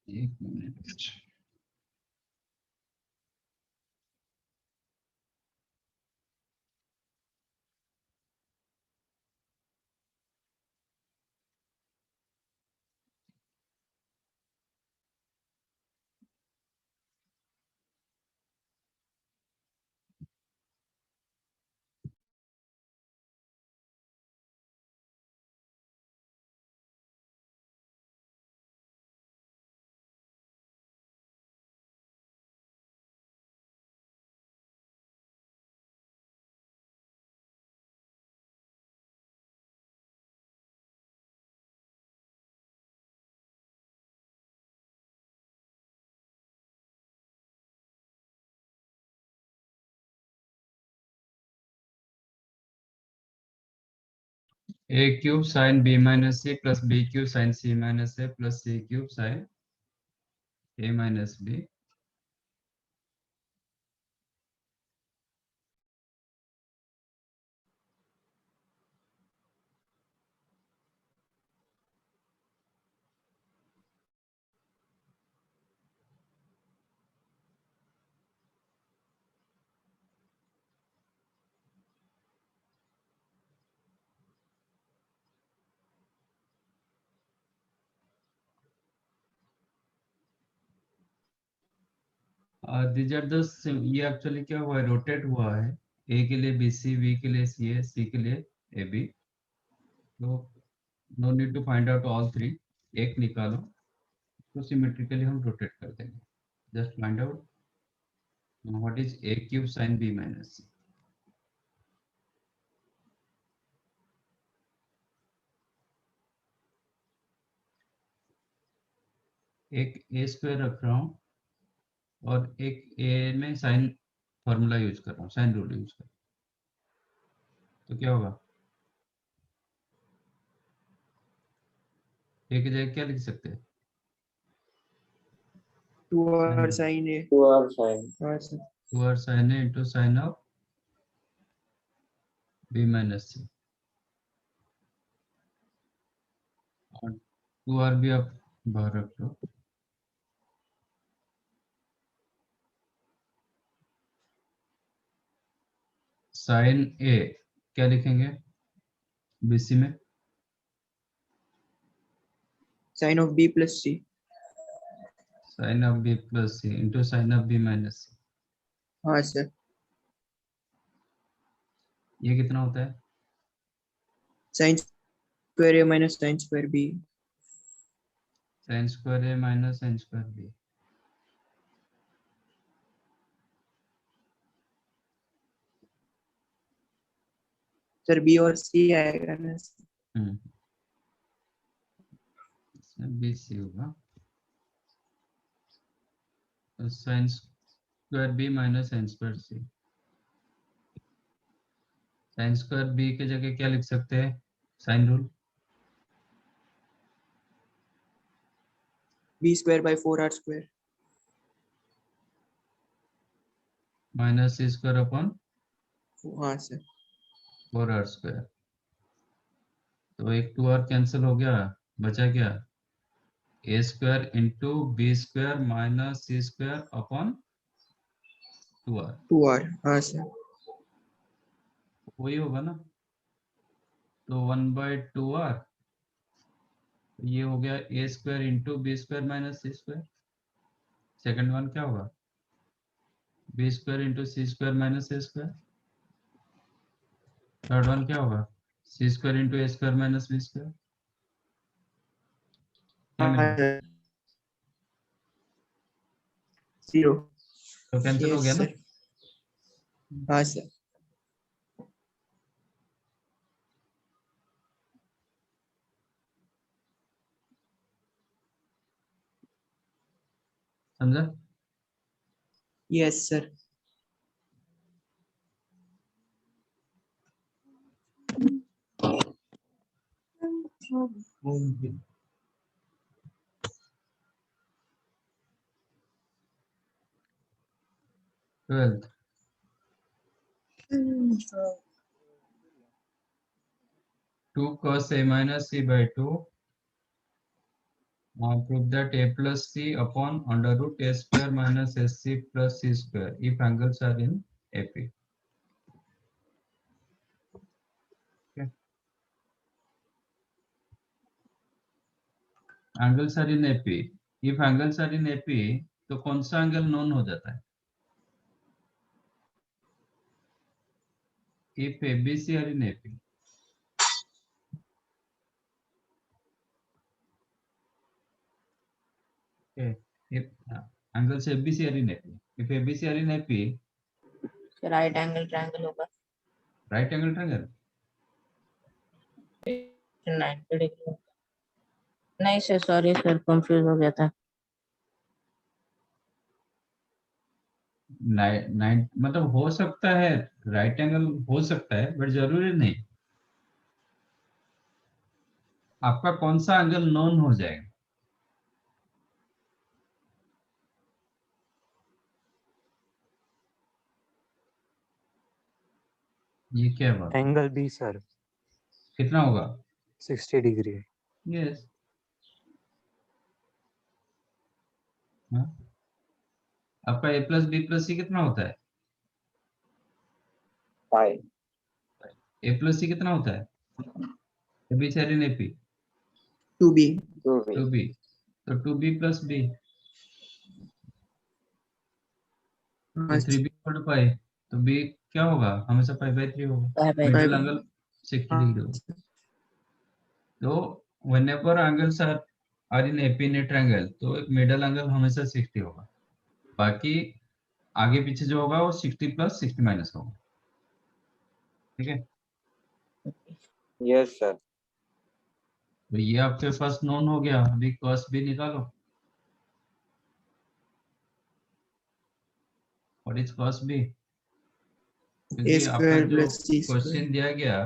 एक minute. A cube sine B minus C plus B cube sine C minus A plus C cube sine A minus B. These are the, ये actually क्या हुआ है, rotate हुआ है। ए के लिए बी सी, बी के लिए सी ए, सी के लिए ए बी। तो no need to find out all three, एक निकालो तो सिमेट्रिकली हम रोटेट कर देंगे। Just find out what is A cube sine B minus C. एक ए स्क्वायर रख रहा हूँ और एक ए में साइन फॉर्मूला यूज कर रहा हूँ, साइन रूल यूज कर रहा हूँ। तो क्या होगा, ए की जगह क्या लिख सकते हैं, 2r sin a, 2r sin, हाँ sir, 2r sin a into sin of b minus c। और 2r भी आप बाहर रख लो। साइन ए क्या लिखेंगे बीसी में, sin of b plus c, sine of B plus C into sine of B minus C. हाँ सर, ये कितना होता है, sin square a minus sin square b, sine square A minus sine square B. Sir b और c आएगा ना sir? इसमें B C होगा, तो sine square B minus sine square C. Sine square B की जगह क्या लिख सकते हैं, sine rule, b square by 4r square, minus C square upon हाँ सर, 4r स्क्वायर। तो एक 2r कैंसिल हो गया, बचा क्या, A square into B square minus C square upon 2r। 2r, हाँ सर, वही होगा ना, तो 1/2r, ये हो गया A square into B square minus C square. Second one क्या होगा, B square into C square minus A square. Third one क्या होगा, C square into A square minus B square. क्या हाँ मिलेगा, सर, 0, तो कैंसिल हो यस गया ना। सर, हाँ सर, समझा, yes sir, 12th 2 cos a minus c by 2 Prove that a plus c upon under root a square minus sc plus c square if angles are in AP. Okay. Angles are in AP. If angles are in AP, तो कौन सा angle known हो जाता है? If ABC are in AP. Okay. If angles ABC are in AP. If ABC are in AP, right angle triangle होगा right angle triangle. 90 degree. नहीं sir, sorry sir, confuse हो गया था। मतलब हो सकता है राइट एंगल हो सकता है बट जरूरी नहीं। आपका कौन सा एंगल नोन हो जाएगा? ये क्या बात? एंगल बी सर कितना होगा? 60 डिग्री। यस। आपका a प्लस बी प्लस सी कितना होता है? a प्लस सी कितना होता है? B sir in AP 2b 2b, तो 2b प्लस b, हाँ 3b इक्वल टू पाई, तो b क्या होगा? हमेशा पाई बाय 3 होगा। Pi by middle 3। Angle 60 degree होगा। तो whenever angles are in AP in a triangle, तो एक मिडिल एंगल हमेशा 60 होगा। बाकी आगे पीछे जो होगा वो 60 प्लस 60 माइनस होगा। ठीक है, यस सर। तो ये आपके पास नोन हो गया। अभी cos भी निकालो। What is cos b? a क्योंकि आपका square जो plus c square क्वेश्चन दिया गया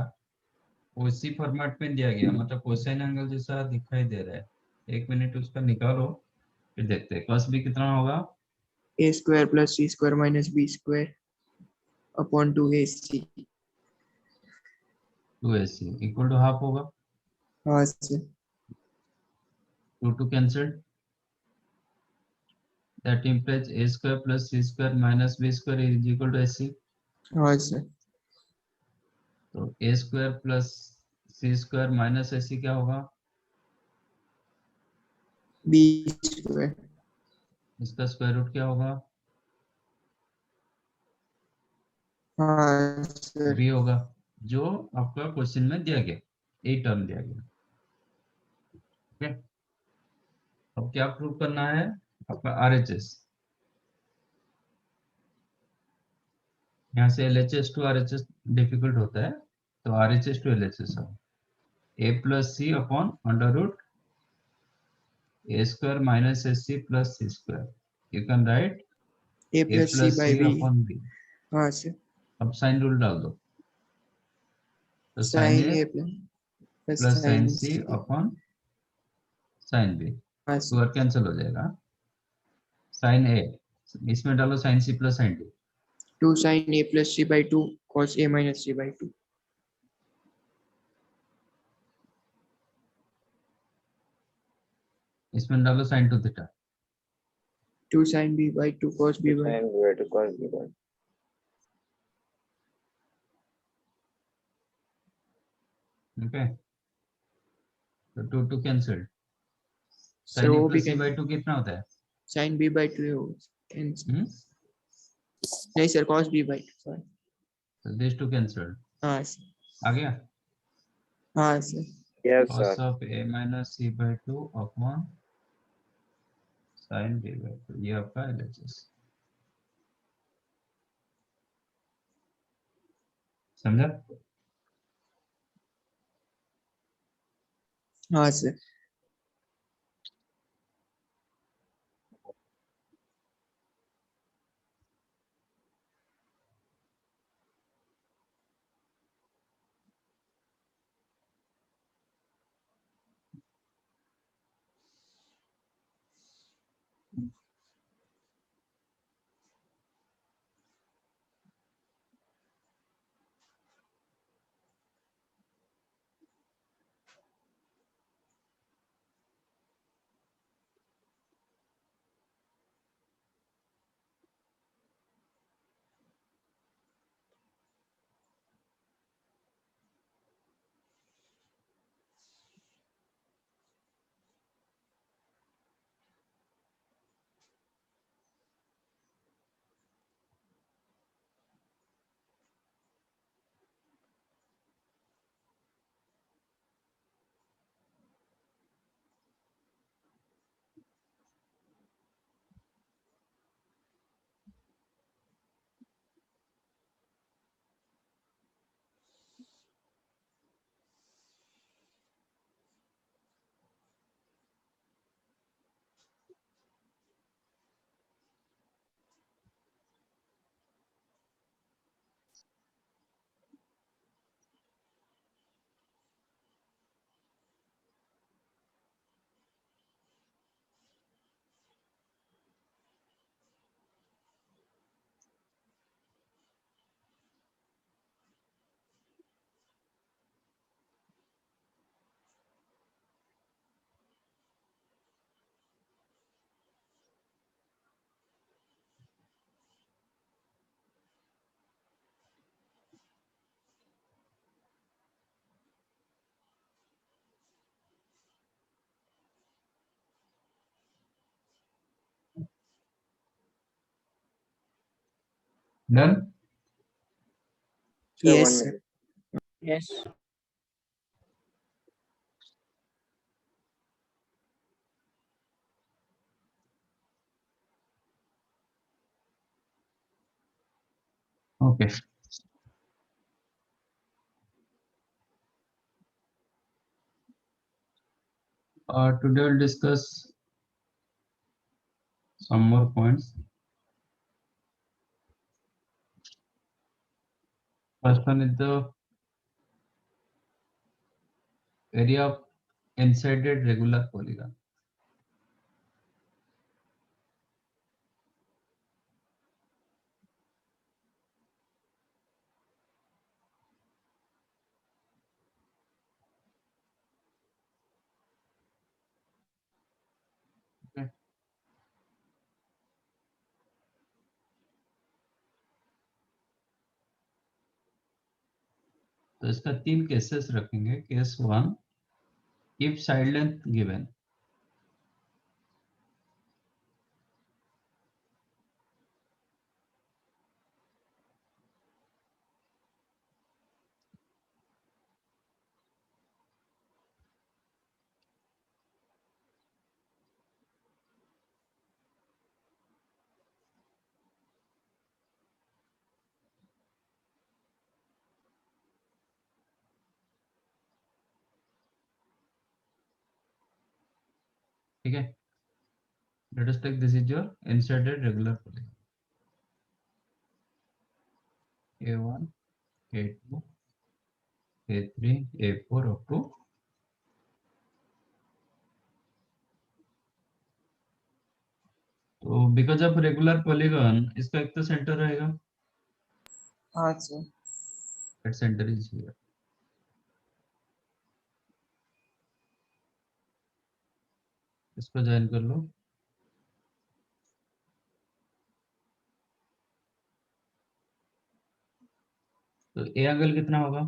उसी फॉर्मेट में दिया गया, मतलब कोसाइन एंगल जैसा दिखाई दे रहा है। एक मिनट उसका निकालो, फिर देखते हैं cos b कितना होगा। a square plus c square minus b square upon 2ac 2ac equal to half होगा। हाँ sir 2 cancel, that implies a square plus c square minus b square is equal to ac. हाँ sir तो a square plus c square minus ac क्या होगा? b square इसका square root क्या होगा? हाँ सर b होगा, जो आपका क्वेश्चन में दिया गया, ए टर्म दिया गया। ठीक है, अब क्या प्रूव करना है? आपका RHS, यहाँ से LHS टू RHS डिफिकल्ट होता है, तो RHS टू LHS हो a plus C upon under root a square minus ac plus c square. You can write a a plus c plus by C b upon b। हाँ sir अब sine rule डाल दो, तो sine sin A a plus plus sine sin C c upon sine B, हाँ sir square cancel हो जाएगा। Sine A, इसमें डालो sine C plus sine D, 2 sin a plus c by 2 cos a minus c by 2 इसमें डालो sign to theta. 2 sin b by 2 cos b by And where to cos b by. Okay, तो 2 cancel, sir sign ए वो भी plus C by 2 कितना होता है? sin b by 2 cancel हम्म, नहीं sir cos b by 2 sorry तो this 2 cancel, हाँ सर आ गया। हाँ sir Yes cos sir. Of a minus C by 2 upon sine B by 2, ये आपका LHS। समझा? हाँ sir done. Sir, Yes, one sir. minute. Yes. Okay. Today we'll discuss some more points. First one is the area of n-sided regular polygon. Okay. तो इसका 3 cases रखेंगे। Case 1, if side length given, ठीक है। Let us take this is your n-sided regular polygon A1, A2, A3, A4 up to तो because of regular polygon इसका एक तो centre रहेगा, हाँ sir. That centre is here. इसको ज्वाइन कर लो। तो ए एंगल कितना होगा?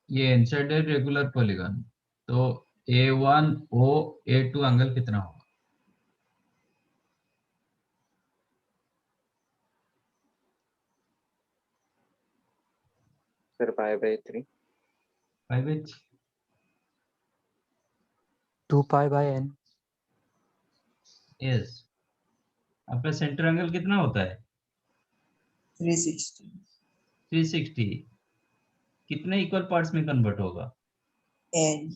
ये n-sided रेगुलर पॉलीगन, तो A1 O A2 एंगल कितना होगा? Sir, pi by 3. 5h 2 pi by n. Yes. आपका सेंटर एंगल कितना होता है? 360 360। कितने इक्वल पार्ट्स में कन्वर्ट होगा? n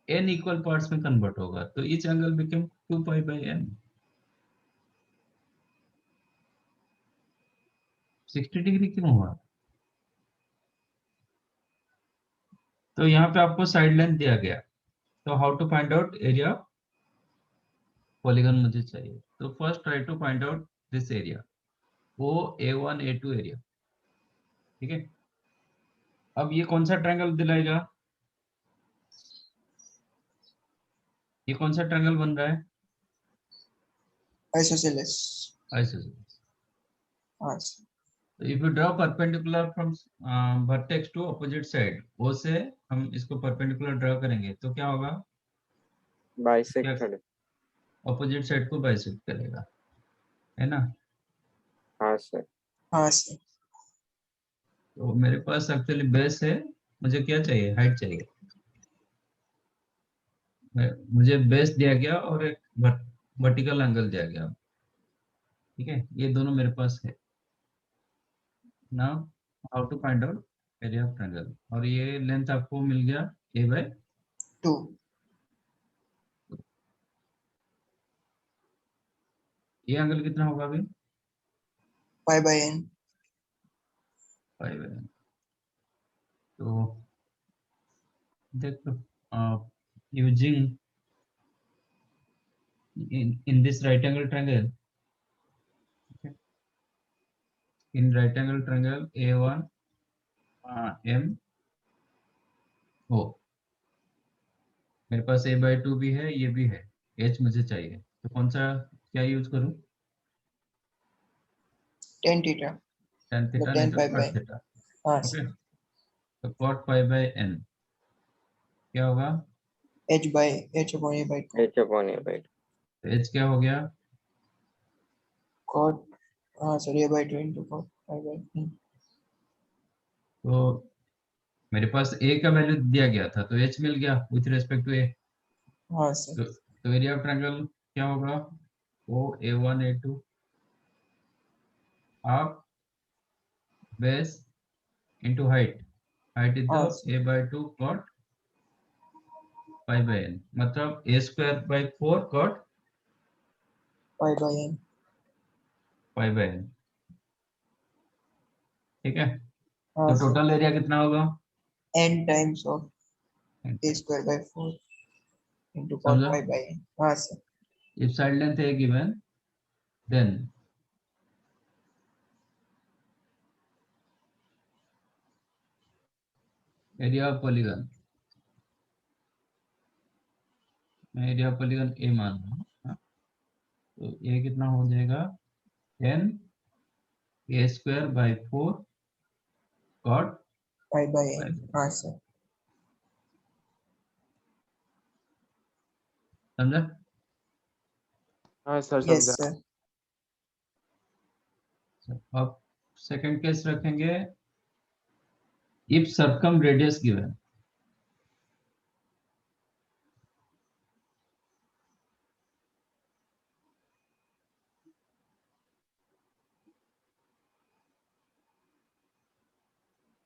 n इक्वल पार्ट्स में कन्वर्ट होगा, तो each angle become 2 pi by n। 60 degree क्यों हुआ? तो यहाँ पे आपको साइड लेंथ दिया गया, तो how to find out area of polygon मुझे चाहिए। तो first try to find out this area O A1 A2 area. ठीक है। अब ये कौन सा ट्रायंगल दिलाएगा? ये कौन सा ट्रायंगल बन रहा है? isosceles। आइसोसेलेस। हाँ सर। तो if you draw perpendicular from vertex to opposite side, ओ से हम इसको परपेंडिकुलर ड्रॉ करेंगे तो क्या होगा? Bisected. अपोजिट साइड को बाइसेक्ट करेगा, है ना? हाँ sir. हाँ सर। तो मेरे पास एक्चुअली बेस है, मुझे क्या चाहिए? हाइट चाहिए। मुझे बेस दिया गया और एक वर्टिकल एंगल दिया गया। ठीक है, ये दोनों मेरे पास है। Now how to find out area of triangle, और ये लेंथ आपको मिल गया A/2। 2 ये एंगल कितना होगा अभी? pi by n 5 तो देखो, using in this right angle triangle, okay, in right angle triangle A1 M O, मेरे पास A/2 भी है, ये भी है, H मुझे चाहिए, तो कौन सा क्या यूज करूं? tan theta tan theta tan नहीं तो pi by cot theta। हाँ ओके, सर। तो cot pi by n क्या होगा? h upon a by 2 H upon A by 2. तो h क्या हो गया? cot sorry a by 2 into cot pi by n. तो मेरे पास a का वैल्यू दिया गया था तो h मिल गया विथ रिस्पेक्ट टू a। हाँ सर तो एरिया ऑफ ट्रायंगल क्या होगा? ओ a1 a2 half base into height is the हाँ a by 2 cot pi by n मतलब a square by 4 cot pi by n. pi by n। ठीक है, हाँ तो सर टोटल एरिया कितना होगा? n times of a square by 4 into cot समझा? pi by n. हाँ sir if side length a given then area of polygon, मैं area of polygon ए मान रहा हूँ। हाँ, तो ए कितना हो जाएगा? n a square by 4 cot pi by pi n. by। हाँ सर समझा? हाँ सर yes समझा। sir. अब सेकंड केस रखेंगे if circum radius given।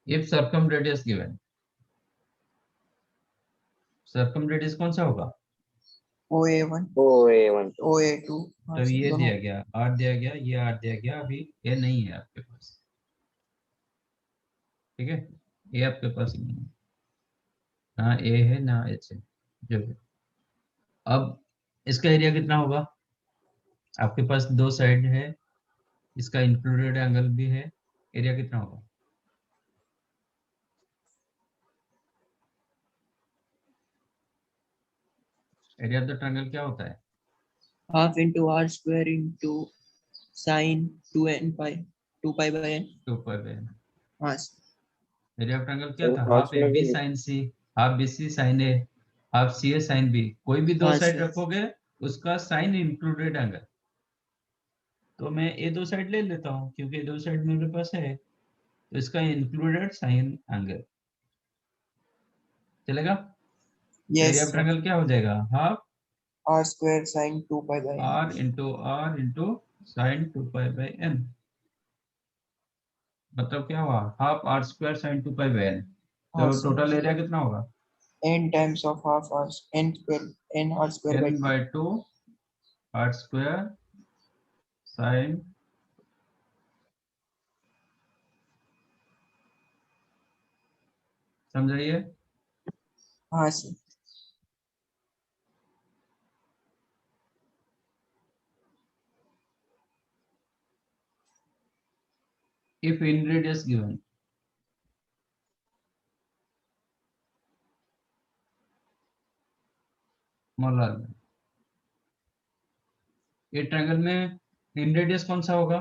if circum radius given, circum radius कौन सा होगा? OA1 O A1 2. OA2 हाँ तो सर ये दोनों दिया गया, r दिया गया, ये r दिया गया, अभी a नहीं है आपके पास। ठीक है, a आपके पास नहीं है, ना a है ना h है, जो है। अब इसका एरिया कितना होगा? आपके पास दो साइड है, इसका इंक्लूडेड एंगल भी है, एरिया कितना होगा? एरिया ऑफ द ट्रायंगल क्या होता है? half into r square into sin 2n pi 2 pi by n. 2 pi by n। हाँ सर एरिया ऑफ ट्रायंगल क्या सर था? cos हाफ ए में बी भी sign C, half B C sign A, half C A sine B, कोई भी दो हाँ side sir रखोगे उसका साइन इंक्लूडेड एंगल। तो मैं ये दो साइड ले लेता हूँ क्योंकि दो साइड मेरे पास है, तो इसका इंक्लूडेड साइन एंगल चलेगा। तो yes area of sir. Triangle क्या हो जाएगा? Half r square sin 2 pi by n. r into sine 2 pi by n, मतलब क्या हुआ? Half R square sine 2 pi by n। हाँ तो सर टोटल एरिया कितना होगा? n times of half r n square n r square by n 2. By 2 R square sine, समझाइए। हाँ sir if in radius given, small R में, ये triangle में इन radius कौन सा होगा?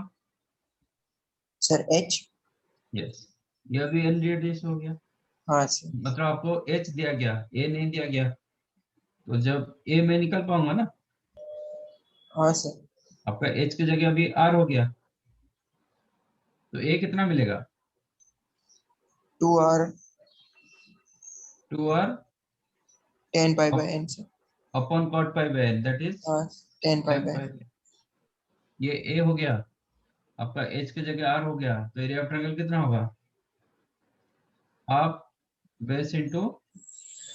Sir h. यस, ये भी इन रेडियस हो गया, हाँ सर मतलब आपको h दिया गया, a नहीं दिया गया, तो जब a मैं निकल पाऊंगा ना, हाँ सर आपका h की जगह अभी r हो गया, तो a कितना मिलेगा? 2r 2r 10 pi by n sir. Upon cot pi by n, that is हाँ 10 pi 10 by पाई। n. ये a हो गया, आपका h की जगह r हो गया, तो एरिया ऑफ ट्रायंगल कितना होगा? हाफ बेस इंटू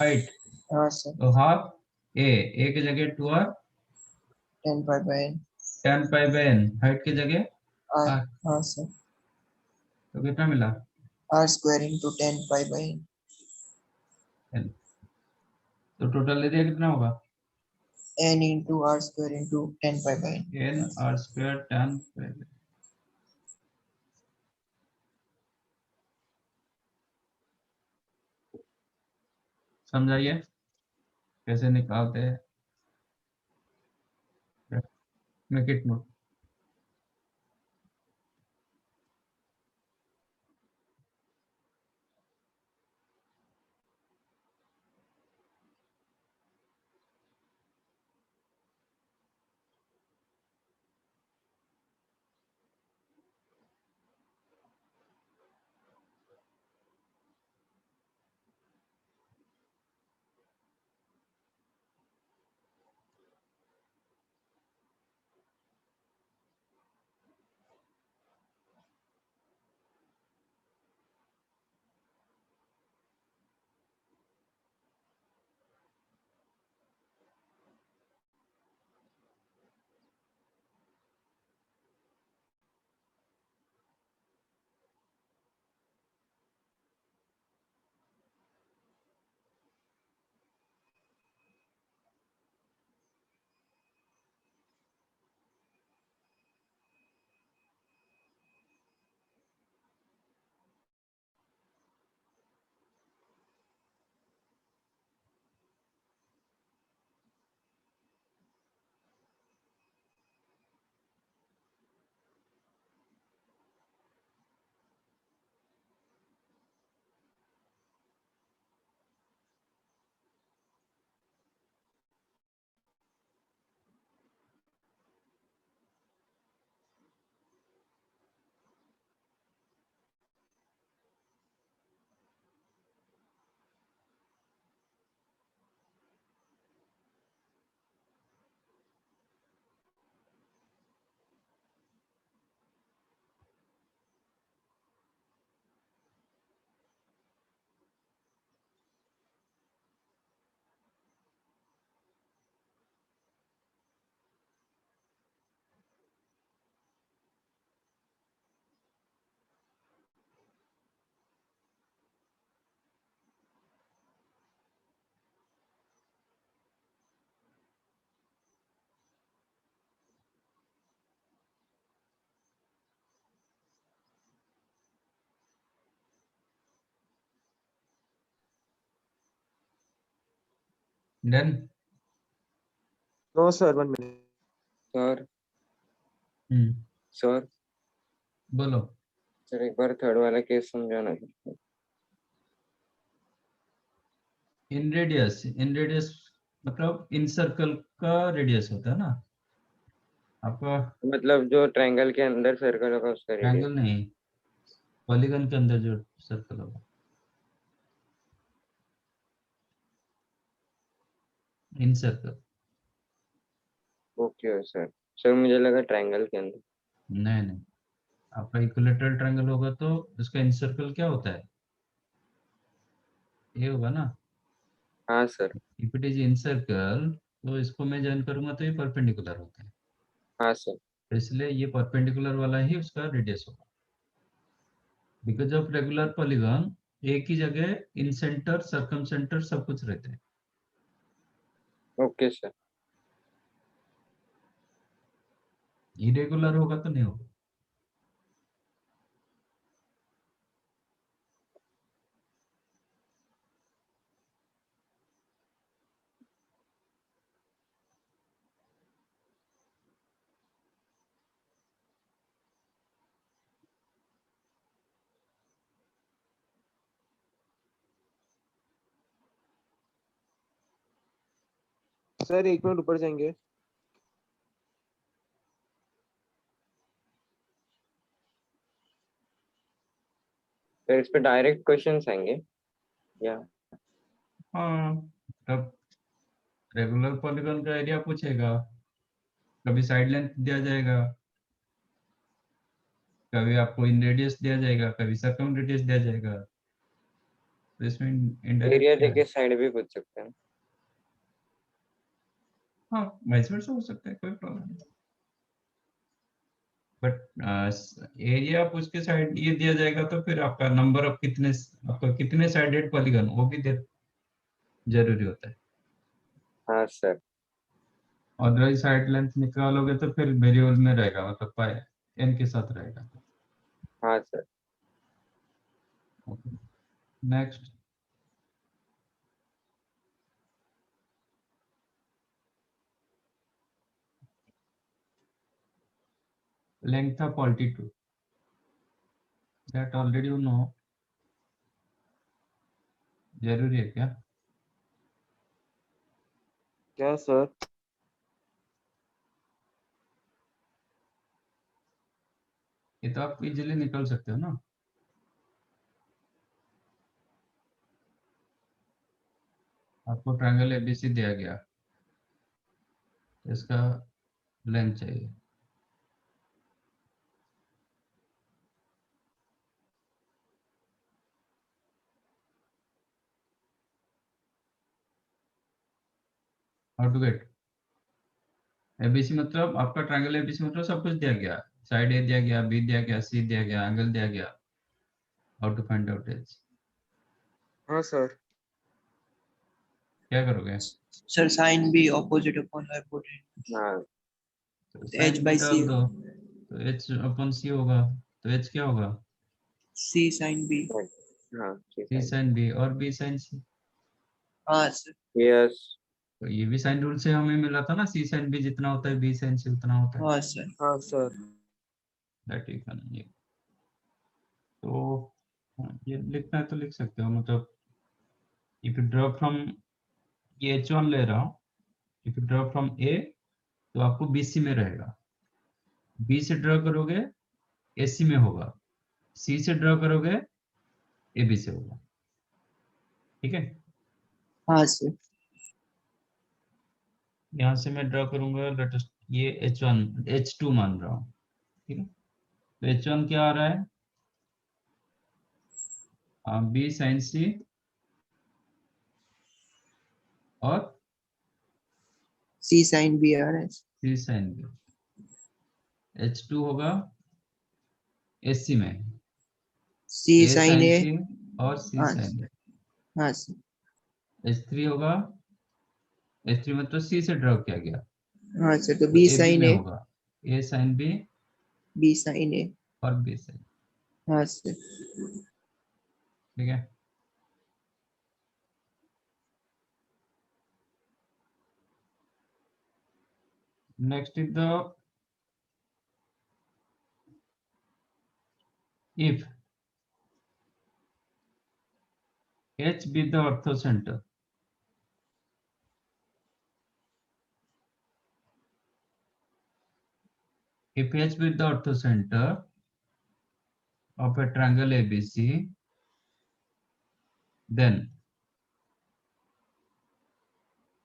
हाइट, हाँ सर तो हाफ a की जगह 2r 10 pi by n. 10 pi by n, height की जगह r. r, हाँ सर तो कितना मिला? r square into 10 pi by n. n। तो टोटल एरिया कितना होगा? n into r square into 10 pi by n. n r square 10 pi by. समझाइए कैसे निकालते हैं, make it note. Done. No sir, 1 minute sir. Sir बोलो। Sir एक बार थर्ड वाला केस समझाना। इन रेडियस मतलब इन सर्कल का रेडियस होता है ना आपका। मतलब जो ट्रायंगल के अंदर सर्कल होगा उसका रेडियस। ट्रायंगल नहीं, पॉलीगन के अंदर जो सर्कल होगा, इन सर्कल। Okay sir. सर मुझे लगा ट्रायंगल के अंदर। नहीं, आपका इक्विलेटरल ट्रायंगल होगा तो उसका इन सर्कल क्या होता है, ये होगा ना। हाँ sir. If it is in circle तो इसको मैं ज्वाइन करूंगा तो ये परपेंडिकुलर होता है, हाँ सर। तो इसलिए ये परपेंडिकुलर वाला ही उसका रेडियस होगा। बिकॉज ऑफ रेगुलर पॉलीगन एक ही जगह इन सेंटर सर्कम सेंटर सब कुछ रहते हैं। Okay sir. इरेगुलर होगा तो नहीं होगा। सर 1 मिनट ऊपर जाएंगे। सर इस पे डायरेक्ट क्वेश्चंस आएंगे या? हाँ, तब रेगुलर पॉलीगन का एरिया पूछेगा, कभी साइड लेंथ दिया जाएगा, कभी आपको इन रेडियस दिया जाएगा, कभी सर्कम रेडियस दिया जाएगा, तो इसमें इनडायरेक्ट एरिया क्या है। देके साइड भी पूछ सकते हैं। हाँ, वाइस वर्सा हो सकता है, कोई प्रॉब्लम नहीं। बट एरिया पूछ के साइड ये दिया जाएगा तो फिर आपका नंबर ऑफ कितने, आपका कितने साइडेड पॉलीगन वो भी जरूरी होता है। हाँ सर। अदरवाइज साइड लेंथ निकालोगे तो फिर वेरिएबल में रहेगा, मतलब पाई एन के साथ रहेगा। हाँ sir. Next, length of altitude, that already you no. जरूरी है क्या? क्या सर? ये तो आप इजीली निकल सकते हो ना। आपको ट्रायंगल एबीसी दिया गया, इसका लेंथ चाहिए। हाउ टू गेट एबीसी, मतलब आपका ट्रायंगल एबीसी मतलब सब कुछ दिया गया, साइड ए दिया गया, बी दिया गया, सी दिया गया, एंगल दिया गया। How to find out H, हाँ सर। क्या करोगे? Sir, sin B opposite upon hypotenuse. हाँ तो H sine by B C. डाल दो तो एच अपन सी होगा, तो एच क्या होगा? C sin B. सर। हाँ ठीक सी है। साइन बी और बी साइन सी। हाँ sir. यस। तो ये भी साइन रूल से हमें मिला था ना, सी साइन बी जितना होता है बी साइन सी उतना होता है। हाँ sir. हाँ सर। दैट यू कैन, ये तो हाँ, ये लिखना है तो लिख सकते हो, मतलब इफ यू ड्रॉ फ्रॉम, ये H1 ले रहा हूँ, इफ यू ड्रॉ फ्रॉम ए तो आपको BC में रहेगा, बी से ड्रॉ करोगे AC में होगा, सी से ड्रॉ करोगे AB से होगा। ठीक है, हाँ sir. यहाँ से मैं ड्रॉ करूंगा, लेटेस्ट ये H1 H2 मान रहा हूँ। ठीक है, तो H1 क्या आ रहा है, बी साइन सी और C sin B आ रहा है. सी साइन बी। H2 होगा AC में, C A sin sine A. C और C हाँ साइन sir. बी। हाँ sir. H3 होगा, H3 मतलब C से ड्रॉ किया गया, हाँ sir. तो तो B AB sin में A. होगा A sine B B sin A. और B साइन। हाँ sir. ठीक है, next is the if H be the orthocenter, if H be the orthocenter of a triangle ABC, then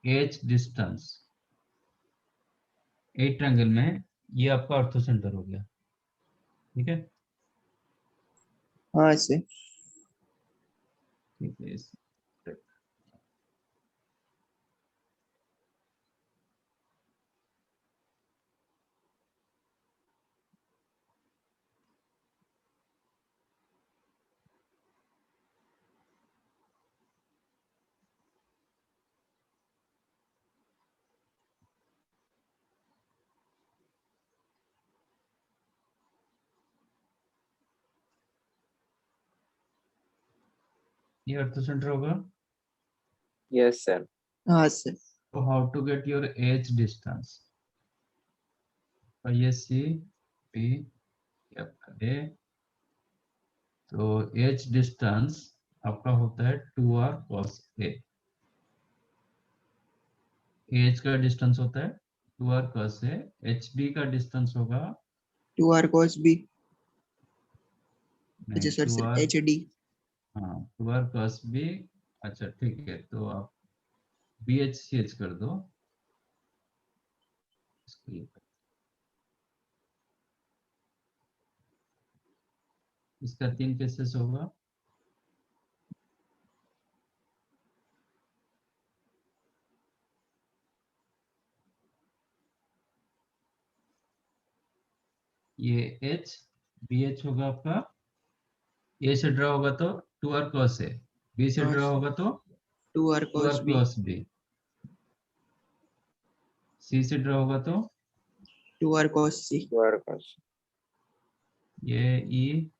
H distance A triangle में ये आपका ऑर्थोसेंटर हो गया, ठीक है। हाँ सर। ठीक है, ये ऑर्थोसेंटर होगा। Yes, sir. हाँ सर। तो how to get your H distance, तो ये सी पी ए, तो एच डिस्टेंस आपका होता है 2r cos a, एच का डिस्टेंस होता है 2r cos a, H D का डिस्टेंस होगा 2r cos b। अच्छा सर, 2r, एच डी। हाँ 2r cos b। अच्छा ठीक है, तो आप बी एच सी एच कर दो इसको, इसका 3 केसेस होगा। ये एच बी एच होगा आपका, ए से ड्रा होगा तो 2r cos a, बी से ड्रा होगा तो 2r 2r cos b। cos b, सी से ड्रा होगा तो 2r cos c। Workers. ये ई,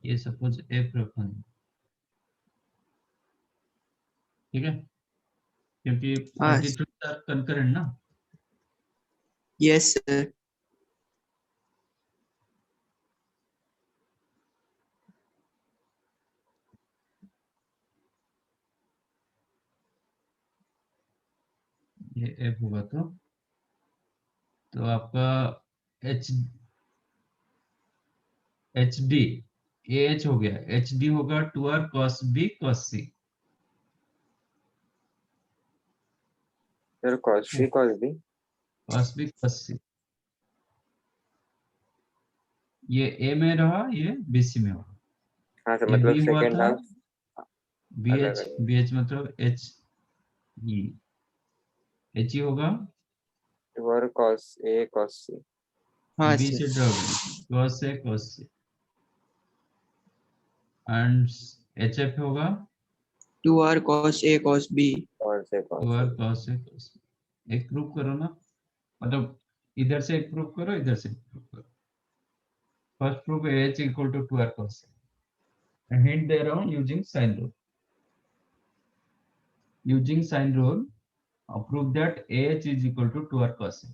ये सपोज एफ रखा है, ठीक है, क्योंकि हाँ एल्टीट्यूड आर कंकरेंट ना। Yes sir. ये एफ होगा तो आपका H H D, A H हो गया, एच डी होगा 2r cos b cos c, Sir, cos C, cos B. cos b cos c, ये ए में रहा, ये बी सी में होगा। हाँ सर, ये मतलब बी हुआ सेकेंड था, हाफ बी अलग एच, अलग। बी एच मतलब एच ई, एच ई होगा, 2r cos A, cos C. हाँ बी सर। से ड्रा होगा cos a cos c, and H F होगा 2r cos a cos b। Cos A, cos 2r A. cos a cos b। एक prove करो ना, मतलब इधर से एक प्रूव करो, इधर से एक प्रूव करो। First proof h equal to 2r cos a, a hint दे रहा हूँ using sine rule, using sine rule prove that ah is equal to 2r cos a।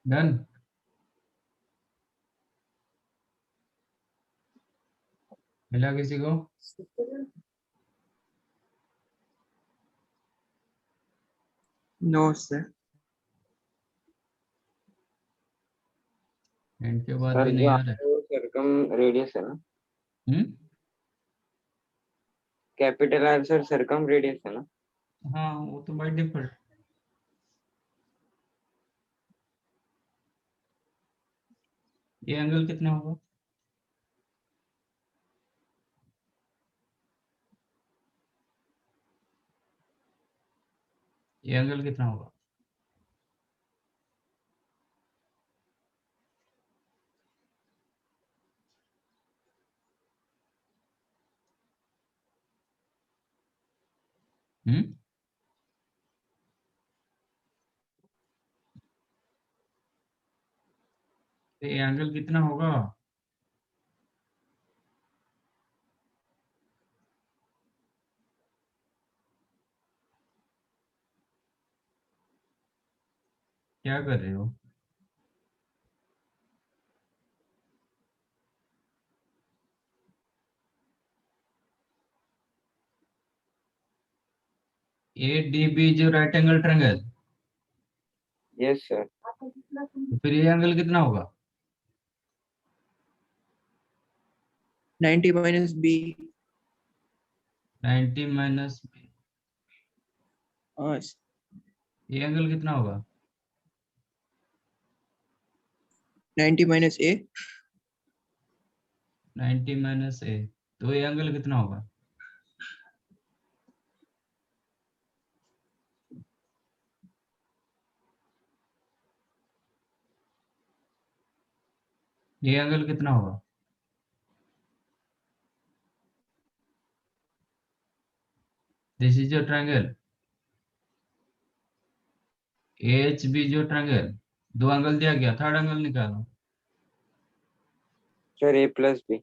Done. मिला किसी को? No sir. एंड के बाद सर भी नहीं जो आ आता रहा है वो सर्कम रेडियस है ना? है। Capital R sir circum radius है ना? हाँ वो तो बाय डिफॉल्ट। ये एंगल कितना होगा? ये एंगल कितना होगा? हम्म। ये एंगल कितना होगा? क्या कर रहे हो? ए डी बी जो right angle triangle, yes sir. तो फिर ये एंगल कितना होगा? 90 माइनस बी। 90 माइनस। हाँ ये एंगल कितना होगा? 90 माइनस ए। 90 माइनस ए, तो ये एंगल कितना होगा? ये एंगल कितना होगा? This is your triangle H B, जो ट्रायंगल दो एंगल दिया गया, थर्ड एंगल निकालो। Sir A plus B.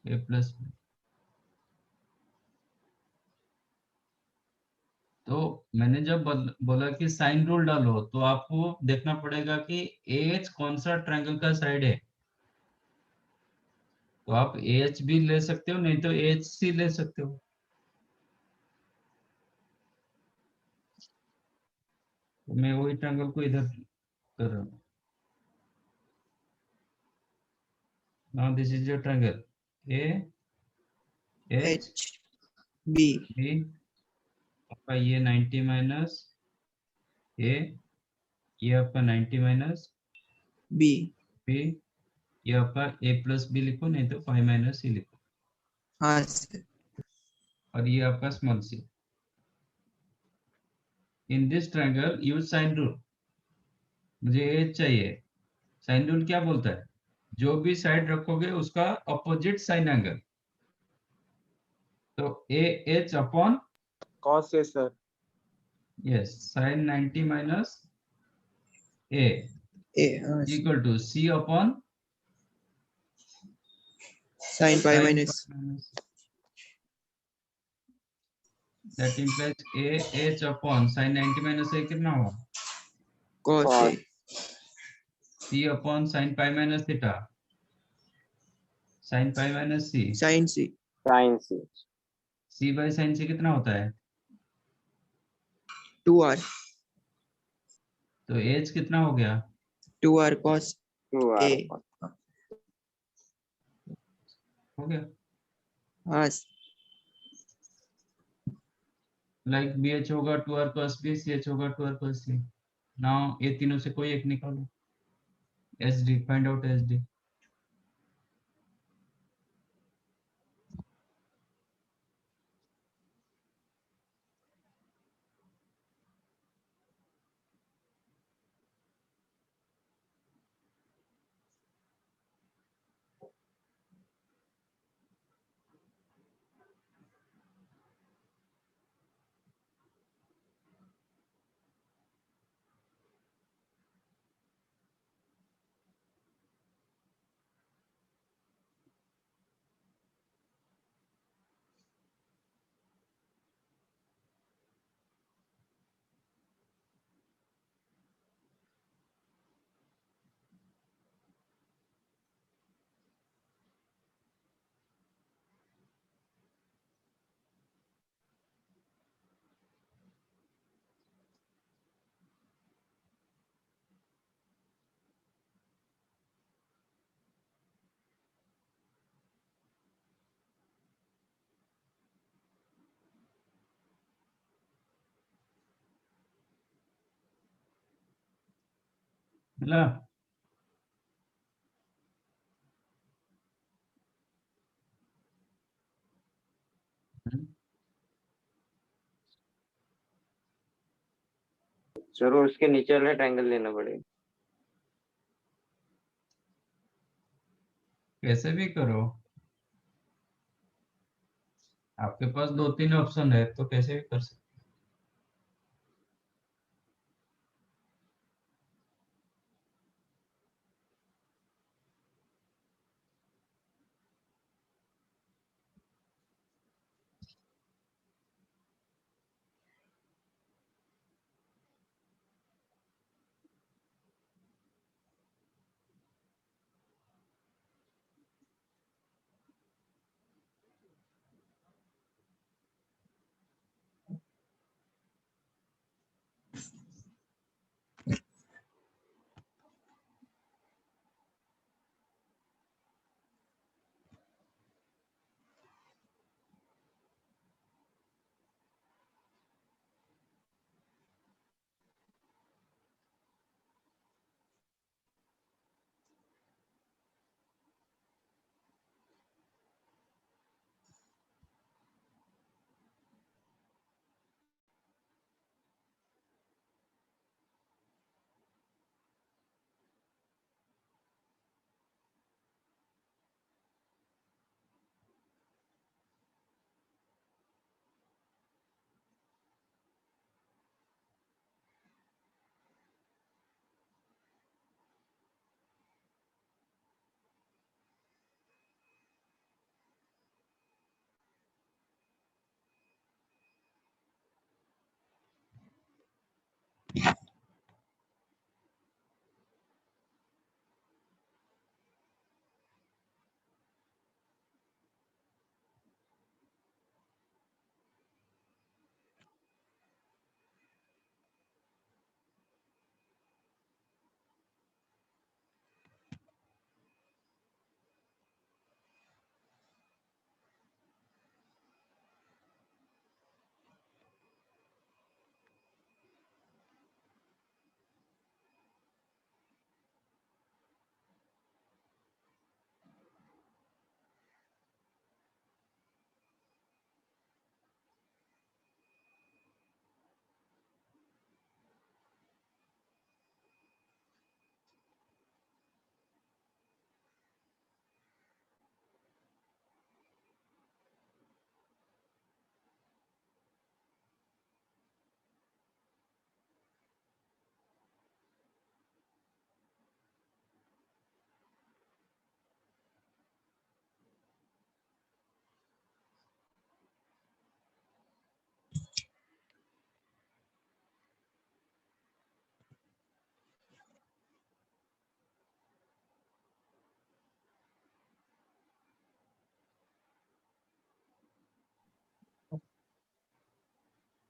A plus B. तो मैंने जब बोला कि साइन रूल डालो, तो आपको देखना पड़ेगा कि एच कौन सा ट्रायंगल का साइड है। तो आप एच भी ले सकते हो, नहीं तो एच सी ले सकते हो। तो मैं वही ट्रायंगल को इधर कर रहा हूँ। Now this is your triangle A H H B. B. आपका ये 90 माइनस ए, ये आपका 90 माइनस बी। बी, ये आपका ए प्लस बी लिखो, नहीं तो 5 माइनस सी लिखो, हाँ सर। और ये आपका small C. In this triangle use sine rule. मुझे एच चाहिए। साइन रूल क्या बोलता है? जो भी साइड रखोगे उसका अपोजिट साइन एंगल। तो ए एच अपॉन, कॉस है sir. Yes, sine 90 minus A A हाँ equal to C upon sine pi sine minus minus, that implies A H upon sine 90 minus A कितना होगा? Cos A. C upon sine pi minus theta, sine pi minus C. Sine C. Sine C. C by sine C कितना होता है? 2r। तो H कितना हो गया? 2r cos to a। Are. हो गया। हाँ लाइक बी एच होगा 2r cos b, C H होगा 2r cos c। नाउ ये तीनों से कोई एक निकालो। H D, find out H D. मिला? हम्म, जरूर उसके नीचे वाला ट्रायंगल लेना पड़ेगा। कैसे भी करो, आपके पास 2-3 ऑप्शन है तो कैसे भी कर सकते।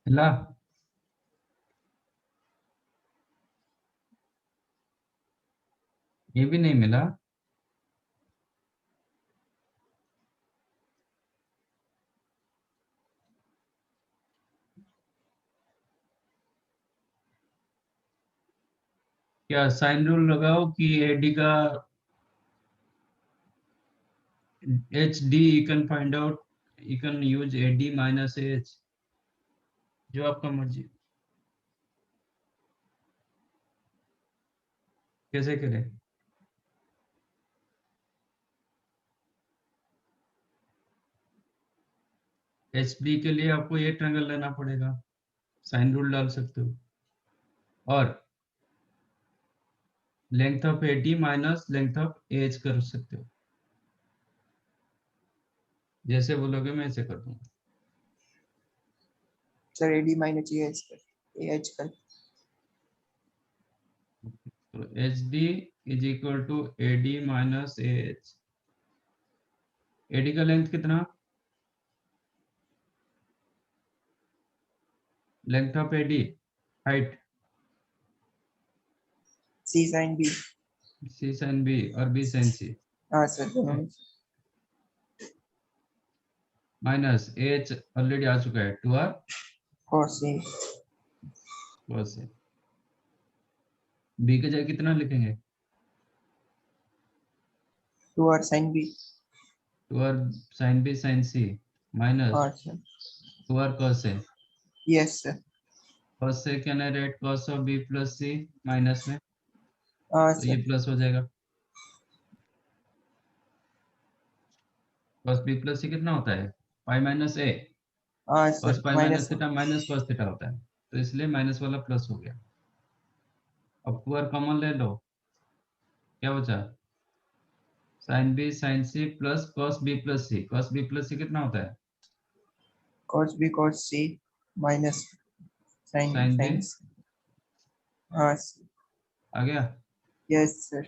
मिला? ये भी नहीं मिला? क्या साइन रूल लगाओ कि एडी का H D you can find out, you can use AD minus H, जो आपका मर्जी। कैसे करें? एच डी के लिए आपको ये ट्रायंगल लेना पड़ेगा, साइन रूल डाल सकते हो, और length of AD minus length of H कर सकते हो। जैसे बोलोगे मैं ऐसे कर दूंगा। सर AD माइनस AH कर तो H D is equal to AD minus H. AD का लेंथ कितना? Length of AD, height, C sin B। C sine B और बी साइन सी, हाँ सर दोनों में। माइनस एच ऑलरेडी आ चुका है, 2r cos A। बस है। बी के जगह कितना लिखेंगे? 2r sin b। 2r sin b sin c minus हाँ sir. 2r cos a। Yes sir. cos से can I write cos of b plus c minus में, हाँ तो ये सर। प्लस हो जाएगा। cos b प्लस c कितना होता है? Pi minus a। हाँ cos sir pi minus. Minus theta minus cos theta होता है, तो इसलिए माइनस वाला प्लस हो गया। अब 2r कॉमन ले लो, क्या बचा? sin b sin c plus cos b plus c। cos b plus c कितना होता है? cos b cos c minus sin sin b sin c। हाँ आ गया। Yes sir.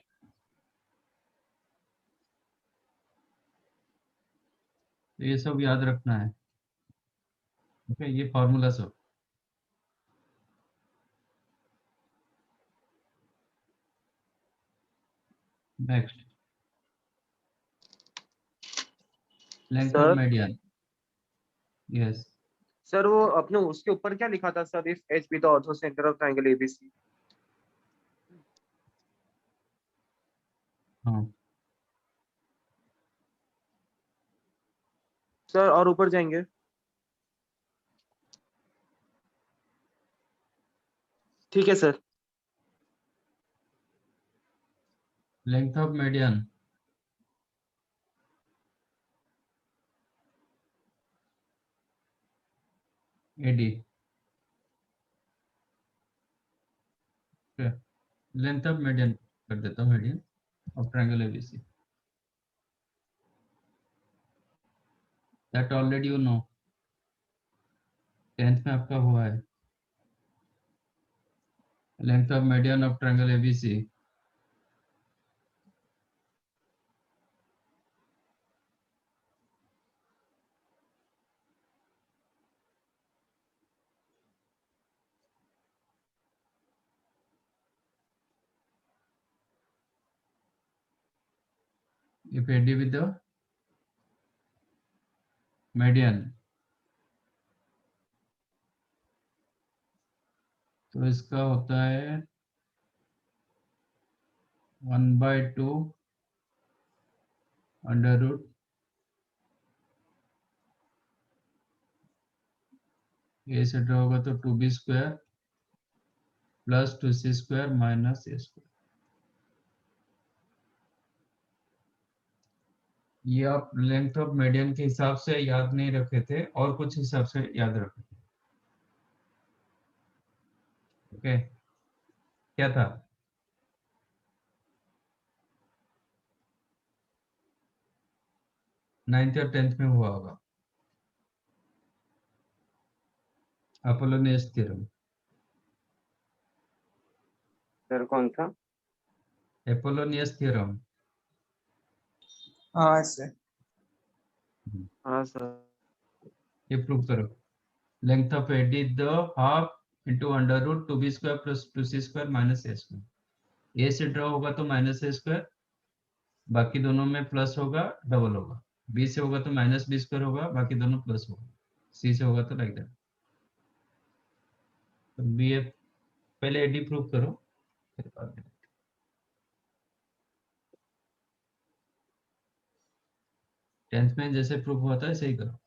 तो ये सब याद रखना है। ओके, ये फॉर्मूला सब। Next, length of sir median. Yes. Sir वो अपने उसके ऊपर क्या लिखा था sir, if H B the orthocentre of triangle ABC. हाँ, सर और ऊपर जाएंगे। ठीक है sir. Length of median AD. Length of median कर देता हूँ, median of triangle ABC, that already you know, 10th में आपका हुआ है। Length of median of triangle ABC if AD with the median, तो इसका होता है 1/2 अंडर रूट ए से ड्रॉ होगा तो 2b square plus 2c square minus a square. ये आप लेंथ ऑफ मीडियन के हिसाब से याद नहीं रखे थे, और कुछ हिसाब से याद रखे थे। ओके, क्या था? नाइन्थ या 10th में हुआ होगा, अपोलोनियस थ्योरम। सर कौन सा? Apollonius theorem. हाँ सर। हाँ सर। ये प्रूव करो। Length of AD the half into under root 2b square plus 2c square minus a square. A से ड्रॉ होगा तो माइनस a स्क्वायर, बाकी दोनों में प्लस होगा, डबल होगा। बी से होगा तो माइनस b स्क्वायर होगा, बाकी दोनों प्लस होगा। सी से होगा तो लाइक दैट। तो बी पहले एडी प्रूव करो, फिर बाद में। 10th में जैसे प्रूव हुआ था ऐसे ही करो।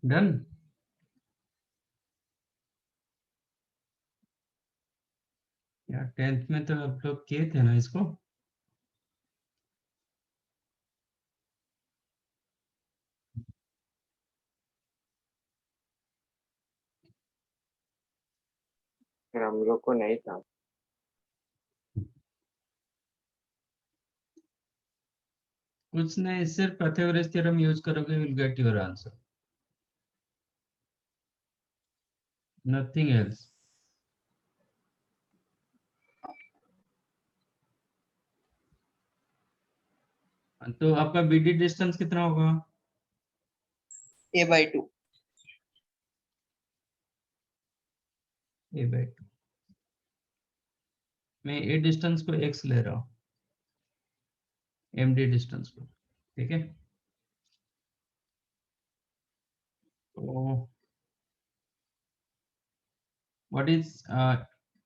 डन। यार 10th में तो आप लोग किए थे ना इसको। फिर हम लोग को नहीं था। कुछ नहीं, सिर्फ पाइथागोरस थ्योरम यूज करोगे, will get your answer, nothing else. तो आपका बीडी डिस्टेंस कितना होगा? a/2 a/2। मैं ए डिस्टेंस को x ले रहा हूँ, एमडी डिस्टेंस को, ठीक है। तो what is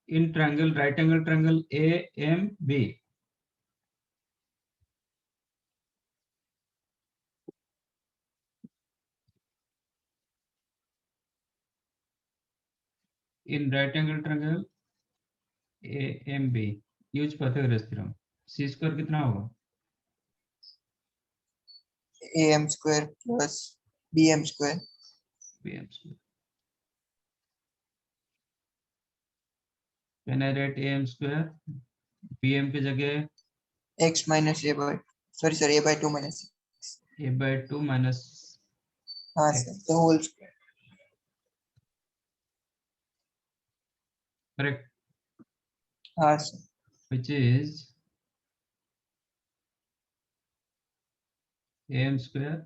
in triangle, right angle triangle AMB, in right angle triangle AMB use Pythagoras theorem, C square कितना होगा? am square plus bm square BM square। Can I write AM square? BM की जगह x minus a/2 minus a/2 minus हाँ x, sir the whole square correct, हाँ sir which is AM square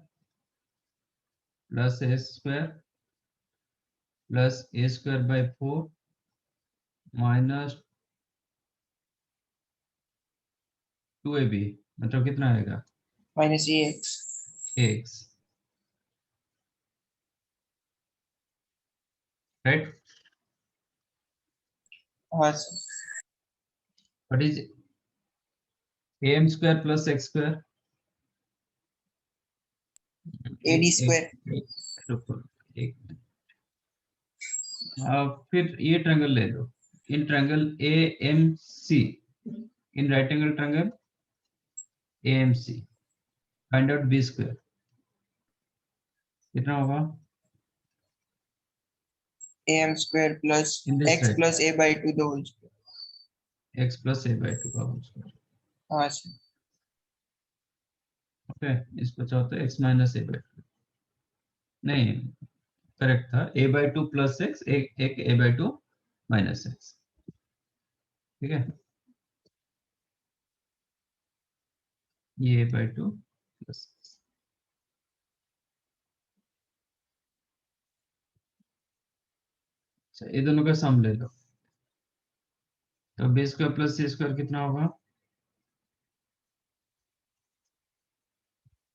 plus s square plus a square by 4 minus 2ab, मतलब कितना आएगा? minus ax ax, right? हाँ sir What is AM square plus x square? ad square रुको, एक फिर ये triangle ले लो, in triangle AMC, in right angle triangle AMC, find out b square कितना होगा? am square plus In this x side, plus a/2 the whole square x plus a/2 का whole square, हाँ सर ओके। इसको चाहो तो x minus a/2, नहीं correct था, a/2 plus x, एक a/2 माइनस x, ठीक है। ये a/2 प्लस x, अच्छा ये दोनों का सम ले लो, तो b square plus c square कितना होगा?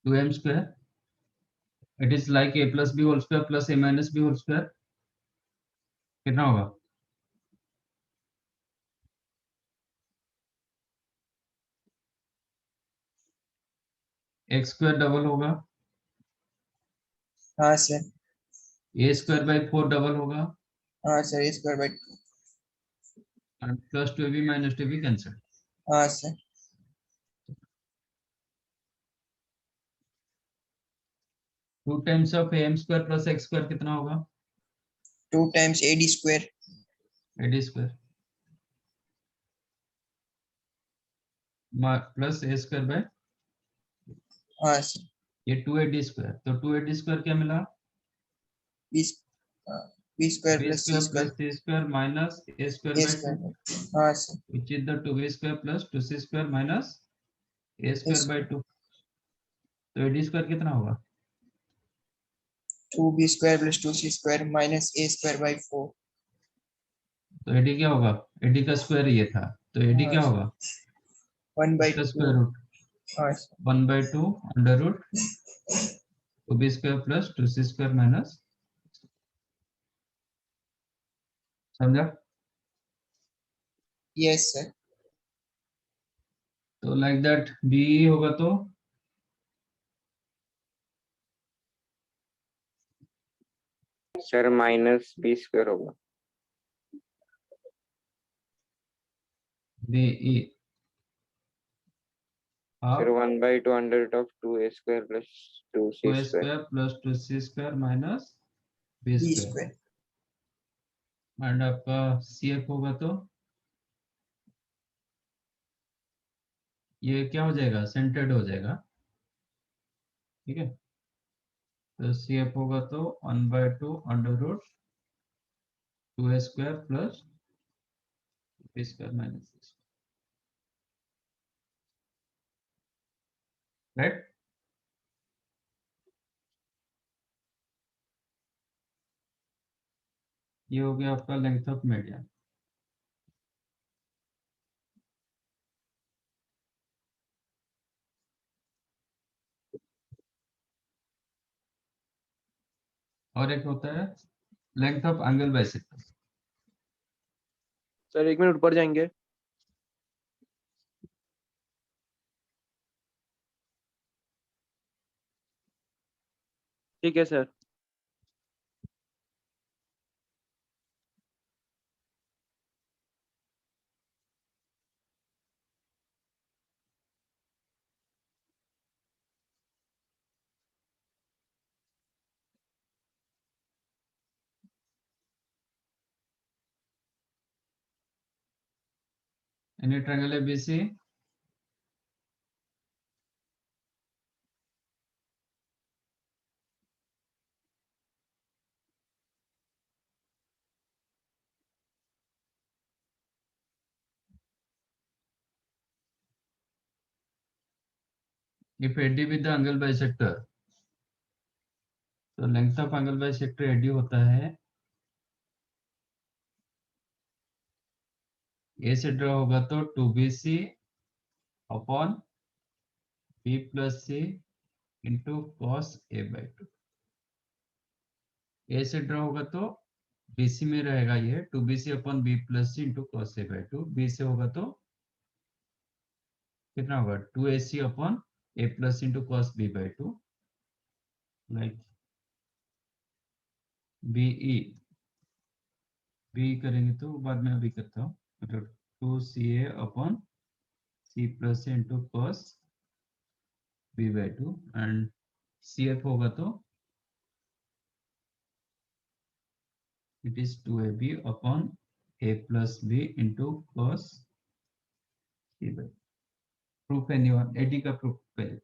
2m square, it is like a plus b whole square plus a minus b whole square, कितना होगा? x स्क्वायर डबल होगा, हाँ sir a square by 4 double होगा, हाँ सर a square by 2 और plus 2ab minus 2ab cancel, हाँ sir 2 times of am square plus x square कितना होगा? 2 times ad square ad square plus a square bye, हाँ sir ये 2ad square, तो 2ad square क्या मिला? b b square b plus c square square plus c square minus a square a by 2, square हाँ sir which is the 2b square plus 2c square minus a square by 2, तो ad square कितना होगा? 2b square plus 2c square minus a square by 4 तो ad क्या होगा? ad का square ये था, तो ad हाँ क्या सर होगा? 1 by इसका 2 स्क्वायर रूट हाँ sir 1/2 under root 2b square plus 2c square minus, समझा? yes sir तो लाइक दैट b होगा तो सर माइनस बी स्क्वायर होगा. बीई sir half 1/2 under root of 2a square plus 2c 2a square. Square plus 2c square minus B b square. square. And आपका CF होगा तो ये क्या हो जाएगा, सेंटर्ड हो जाएगा. ठीक है, तो CF होगा तो 1/2 under root 2a square plus B square minus, right. ये हो गया आपका लेंथ ऑफ मीडियन. और एक होता है length of angle bisector. Sir 1 minute ऊपर जाएंगे. ठीक है sir. Any triangle ABC, if AD with the angle bisector, तो length of angle bisector AD होता है, ए से ड्रॉ होगा तो 2BC upon B plus C into cos A/2. ए से ड्रॉ होगा तो BC में रहेगा ये 2BC upon B plus C into cos A/2. B से होगा तो कितना होगा 2AC upon A plus into cos B/2, like BE. B करेंगे तो बाद में अभी करता हूँ, मतलब 2CA upon C plus into cos B/2 and CF होगा तो it is 2AB upon A plus B into cos C/2. Proof anyone? AD का proof पहले.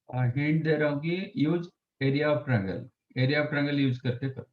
हिंट दे रहा हूँ कि use area of triangle. Area of triangle use करके करो.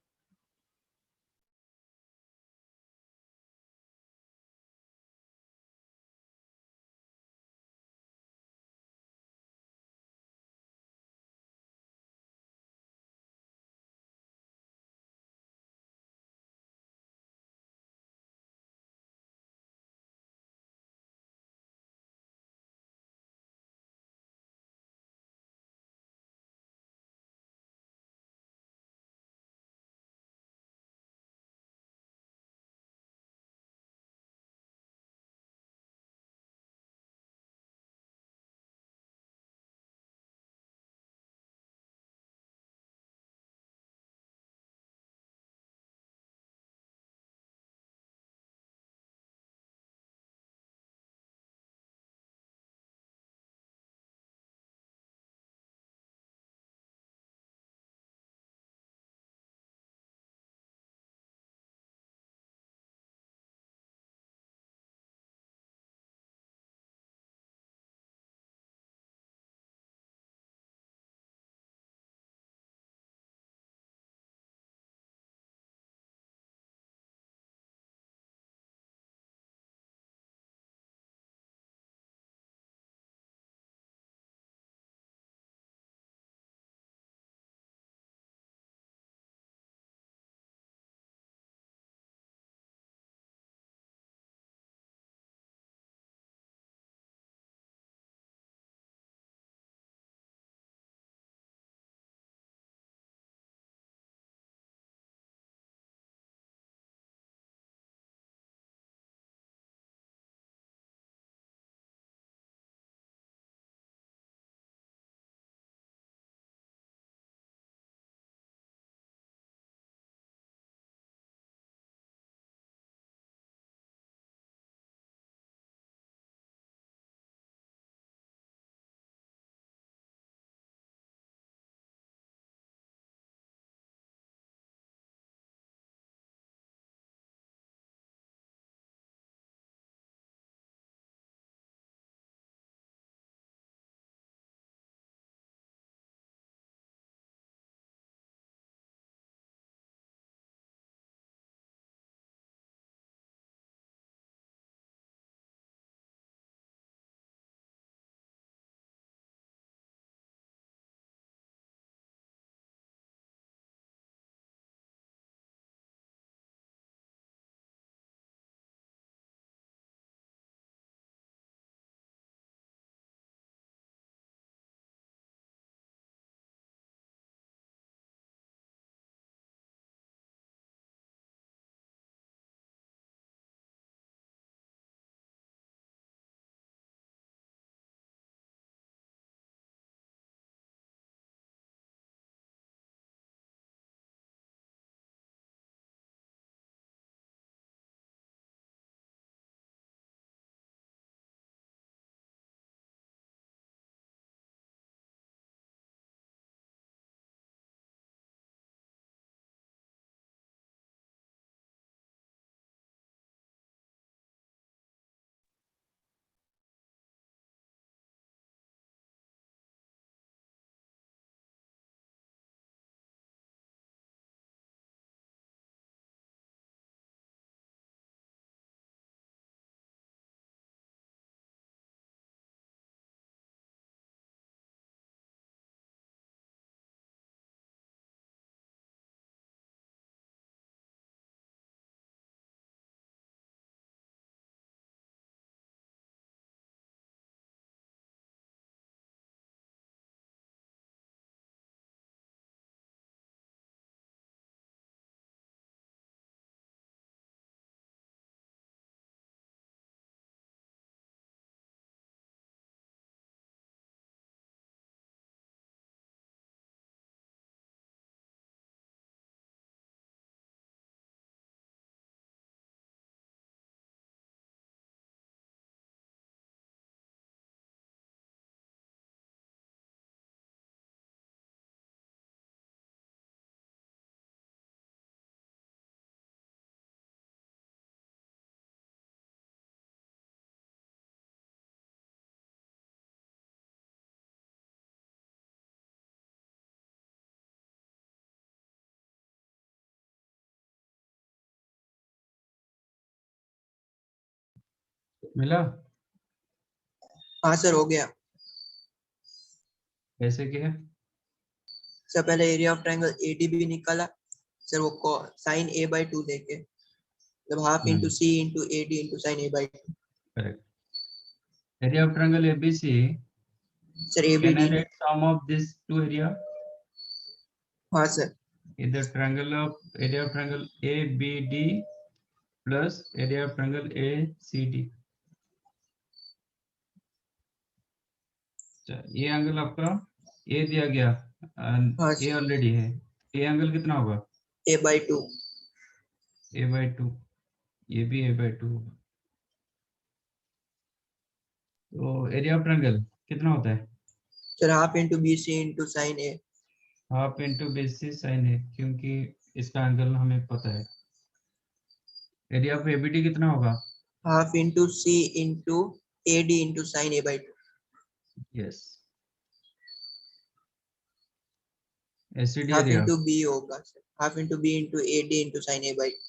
मिला? हाँ सर हो गया कैसे किया? सर। पहले एरिया ऑफ ट्रायंगल एडीबी निकाला सर, वो साइन ए बाई 2 देके, मतलब half into C into AD into sine A by 2। Correct. Area of triangle ABC, sir can I ABD. write sum of these two area? हाँ sir. Either triangle of area of triangle ABD plus area of triangle ACD. ये angle आपका ए दिया गया, हाँ ए sir already है, A angle कितना होगा? ए by 2। A/2, ये भी A/2 होगा। तो एरिया ऑफ ट्रायंगल कितना होता है? Sir half into B C into sine A. Half into B C's sine A, क्योंकि इसका एंगल हमें पता है। एरिया ऑफ एबीडी कितना होगा? Half into C into AD into sine A by 2। Yes. ACD half area, into B होगा sir, half into B into AD into sine A by 2।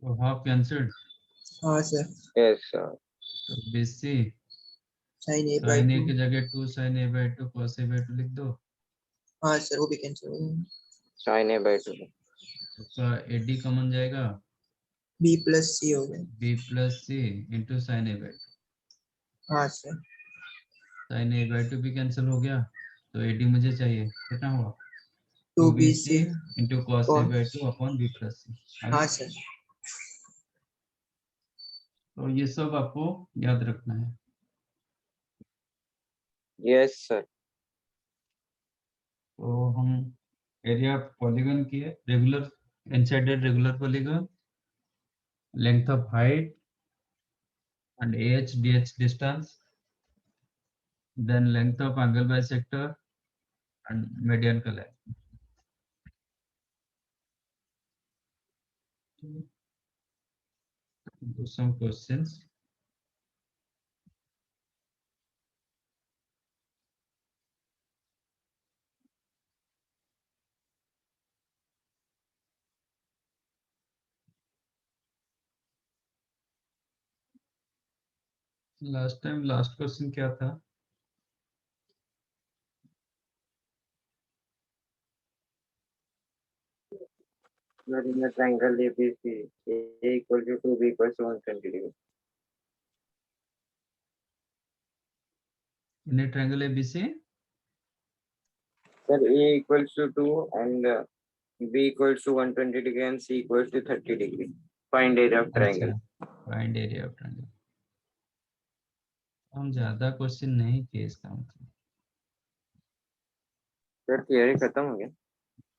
तो half cancelled, हाँ sir Yes, sir. तो B C sine A by sine A 2। की जगह 2 sin A/2 cos A/2 लिख दो। हाँ sir वो भी कैंसिल हो गया। Sin A by 2. उसका एडी कॉमन जाएगा, बी प्लस सी हो गया। b plus C into sign A/2। हाँ सर साइन A/2 भी कैंसिल हो गया, तो एडी मुझे चाहिए, कितना हुआ? 2BC 2BC into cos A/2 upon b plus C. हाँ सर। तो ये सब आपको याद रखना है। Yes, sir. तो हम एरिया पॉलीगन की है, regular inscribed regular polygon, length of height and AH DH distance, then length of angle bisector and median color. Do some questions. Last question क्या था? Not in the triangle ABC, A equal to 2, B equals to 120 degree. In a triangle ABC, Sir, A equals to 2 and B equals to 120 degree and C equals to 30 degree. Find area of triangle. Find area of triangle. हम ज्यादा question नहीं किए इसका मतलब। Sir theory खत्म हो गया?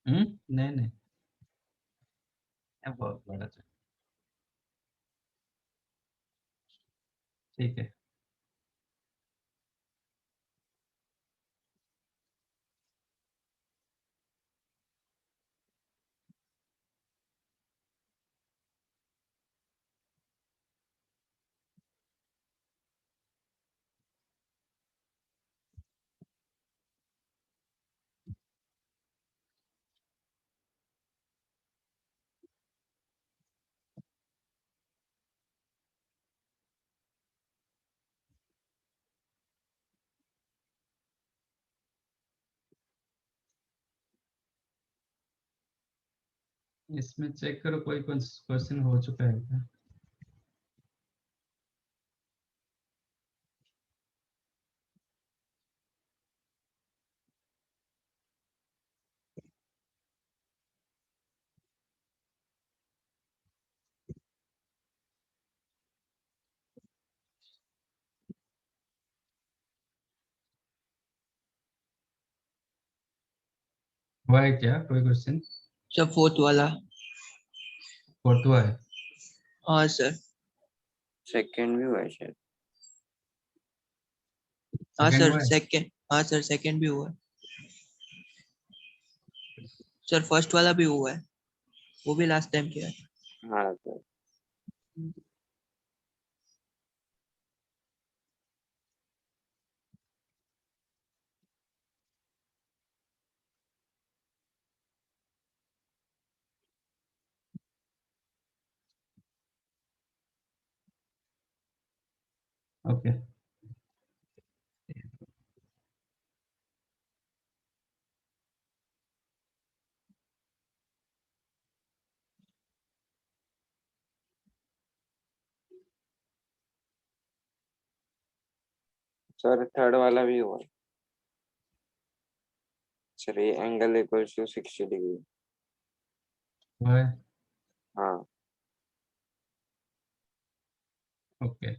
नहीं नहीं, ये बहुत बड़ा था। ठीक है। इसमें चेक करो कोई क्वेश्चन हो चुका है क्या? हुआ है क्या कोई क्वेश्चन? सर फोर्थ वाला। फोर्थ हुआ है? हाँ सर। सेकंड भी हुआ है शायद। हाँ सेकंड सर हुआ है? सेकंड। हाँ सर सेकंड भी हुआ है सर। फर्स्ट वाला भी हुआ है, वो भी लास्ट टाइम किया है। हाँ सर। ओके सर थर्ड वाला भी हुआ सर ये एंगल इक्वल्स टू 60 डिग्री हुआ है हाँ ओके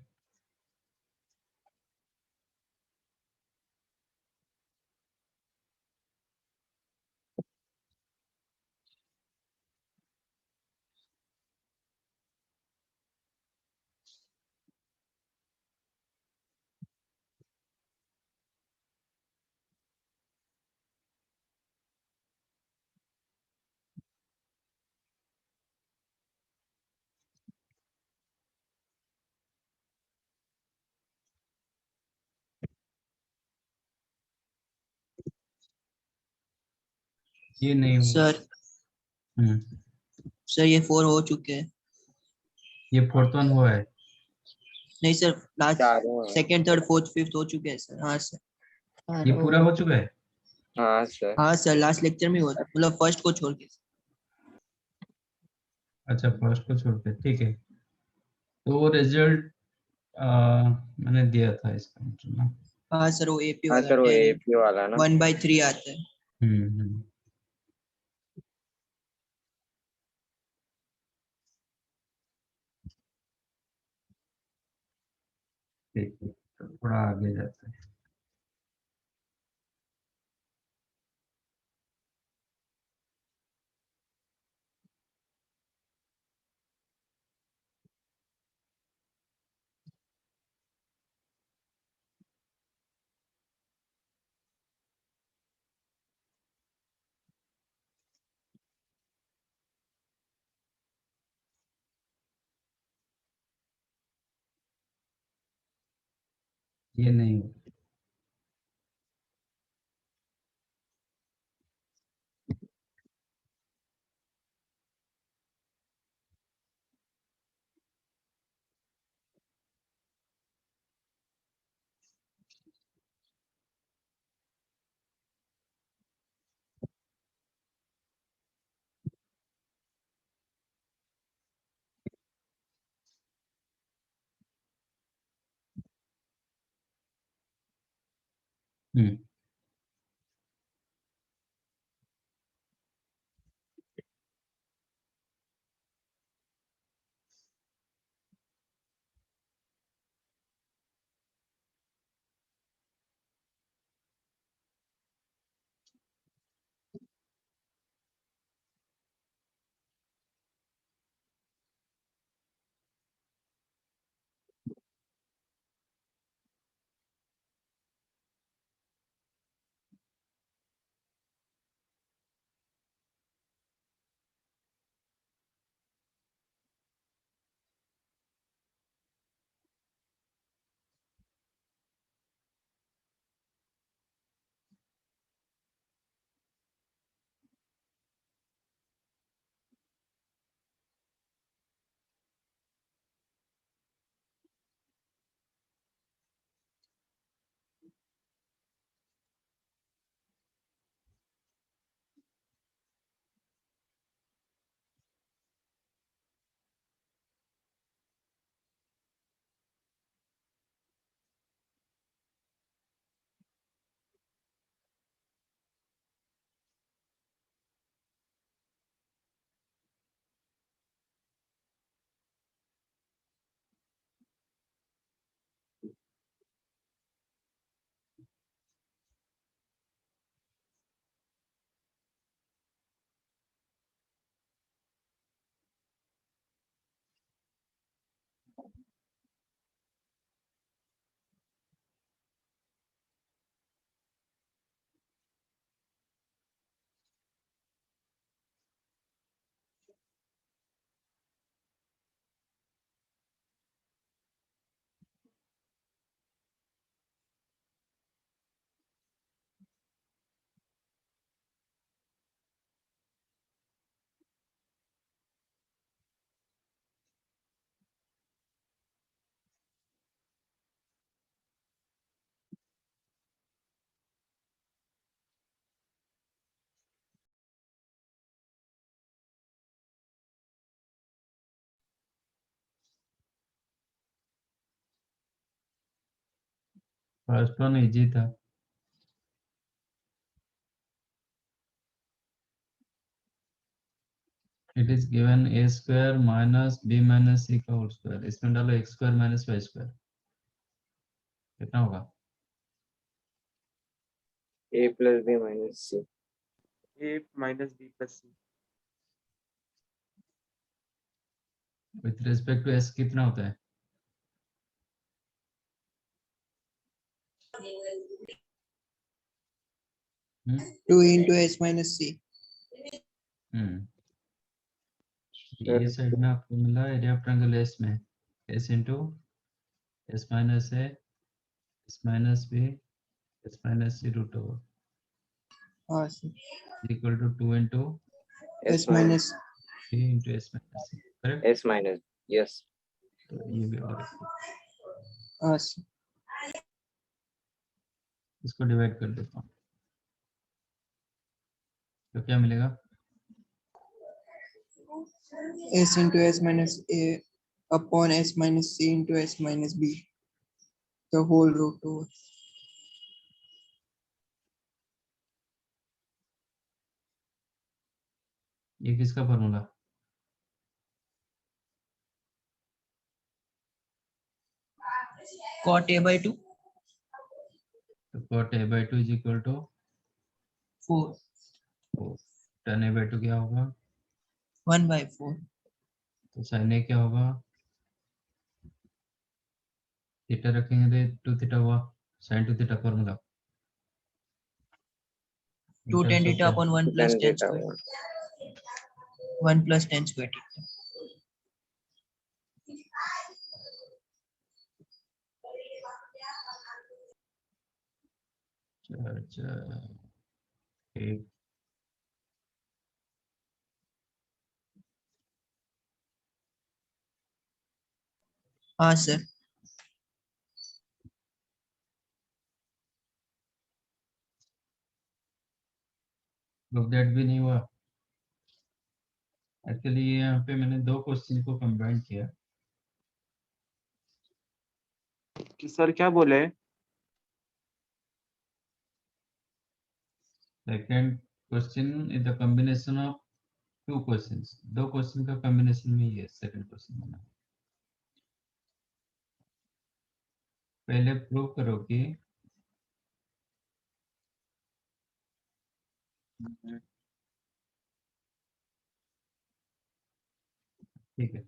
ये नहीं हुआ सर हम्म सर ये 4 हो चुके हैं। ये फोर्थ वन हुआ है नहीं सर, लास्ट चारों हैं। सेकंड थर्ड फोर्थ फिफ्थ हो चुके हैं सर। हाँ सर। ये पूरा हो चुका है हाँ सर हाँ सर, लास्ट लेक्चर में हुआ था, मतलब फर्स्ट को छोड़ के। अच्छा फर्स्ट को छोड़ के ठीक है तो वो रिजल्ट मैंने दिया था इसका मतलब ना हाँ सर, वो एपी हाँ वाला सर वो 10 एपी वाला ना 1/3 आता है। हम्म ठीक है तो थोड़ा आगे जाते हैं ये नहीं हुआ हम्म फर्स्ट वन इजी था. It is given a square minus b minus c का होल स्क्वायर. इसमें डालो x square minus y square. कितना होगा? a plus b minus c. a minus b plus c. With respect to s कितना होता है? Hmm 2 into s minus c. ये side में आपको मिला एरिया ऑफ ट्रायंगल एस में s into S minus A S minus B S minus C root over हाँ sir. Equal to 2 इंटू s minus c इंटू S minus C. Correct. s minus yes. तो ये भी और हाँ सर. इसको डिवाइड कर देता हूँ तो क्या मिलेगा? s into s minus a upon s minus c into s minus b. The whole root over. ये किसका फॉर्मूला? Cot a by 2. तो cot a by 2 is equal to 4. 4. tan a by 2 क्या होगा? 1 by 4. तो sin a क्या होगा? Theta रखेंगे तो 2 थीटा हुआ. sin 2 theta formula 2 tan theta upon 1 plus Tan tan theta square. 1 plus tan square theta. एक हाँ सर. प्रूफ दैट भी नहीं हुआ. एक्चुअली यहाँ पे मैंने दो क्वेश्चन को कंबाइन किया. कि सर क्या बोले? Second question is the combination of two questions. दो क्वेश्चन का कॉम्बिनेशन में ये सेकंड क्वेश्चन बना. पहले प्रूव करो कि ठीक है.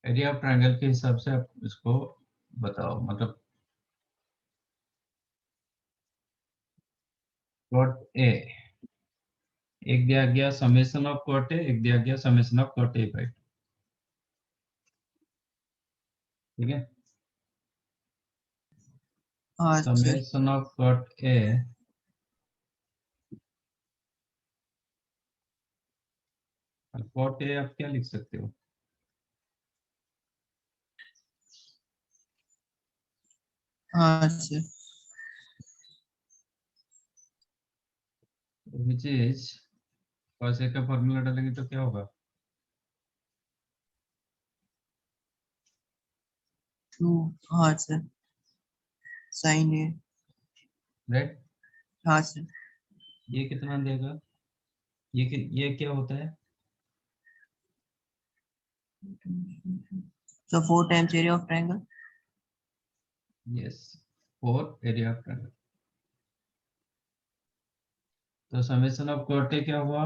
एरिया ऑफ ट्रायंगल के हिसाब से आप इसको बताओ. मतलब कॉट ए एक दिया गया समेशन ऑफ कॉट ए, एक दिया गया summation of cot A by 2. ठीक है. हाँ sir. Summation of cot A और कॉट ए आप क्या लिख सकते हो? हाँ sir. Which is cos A का फॉर्मूला डालेंगे तो क्या होगा? 2. हाँ सर. sin a. राइट. हाँ सर. ये कितना देगा? ये क्या होता है? So 4 times area of triangle. Yes 4 area of triangle. तो समेशन ऑफ कॉट ए क्या हुआ?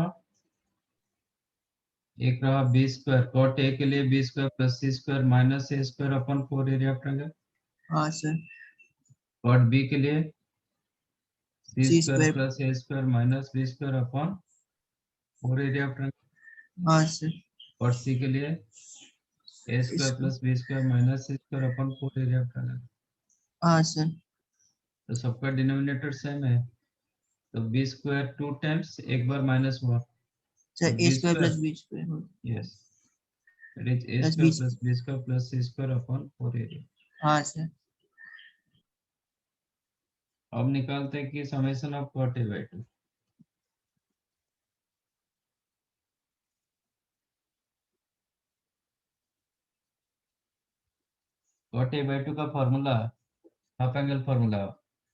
एक रहा बी स्क्वायर. कॉट ए के लिए B square plus C square minus A square upon 4 area of triangle. हाँ सर. कॉट बी के लिए C C square square. Plus A square minus B square upon 4 area of triangle. हाँ sir. Cot C के लिए A square plus B square minus C square upon 4 area of triangle. हाँ sir. तो सबका denominator same है. तो B square 2 times एक बार माइनस हुआ. सर तो a B square plus square b square. Yes it is A Plus square b. Plus B square plus C square upon 4 area. हाँ सर. अब निकालते हैं कि summation of cot A by 2. cot a by 2 का फॉर्मूला half angle formula,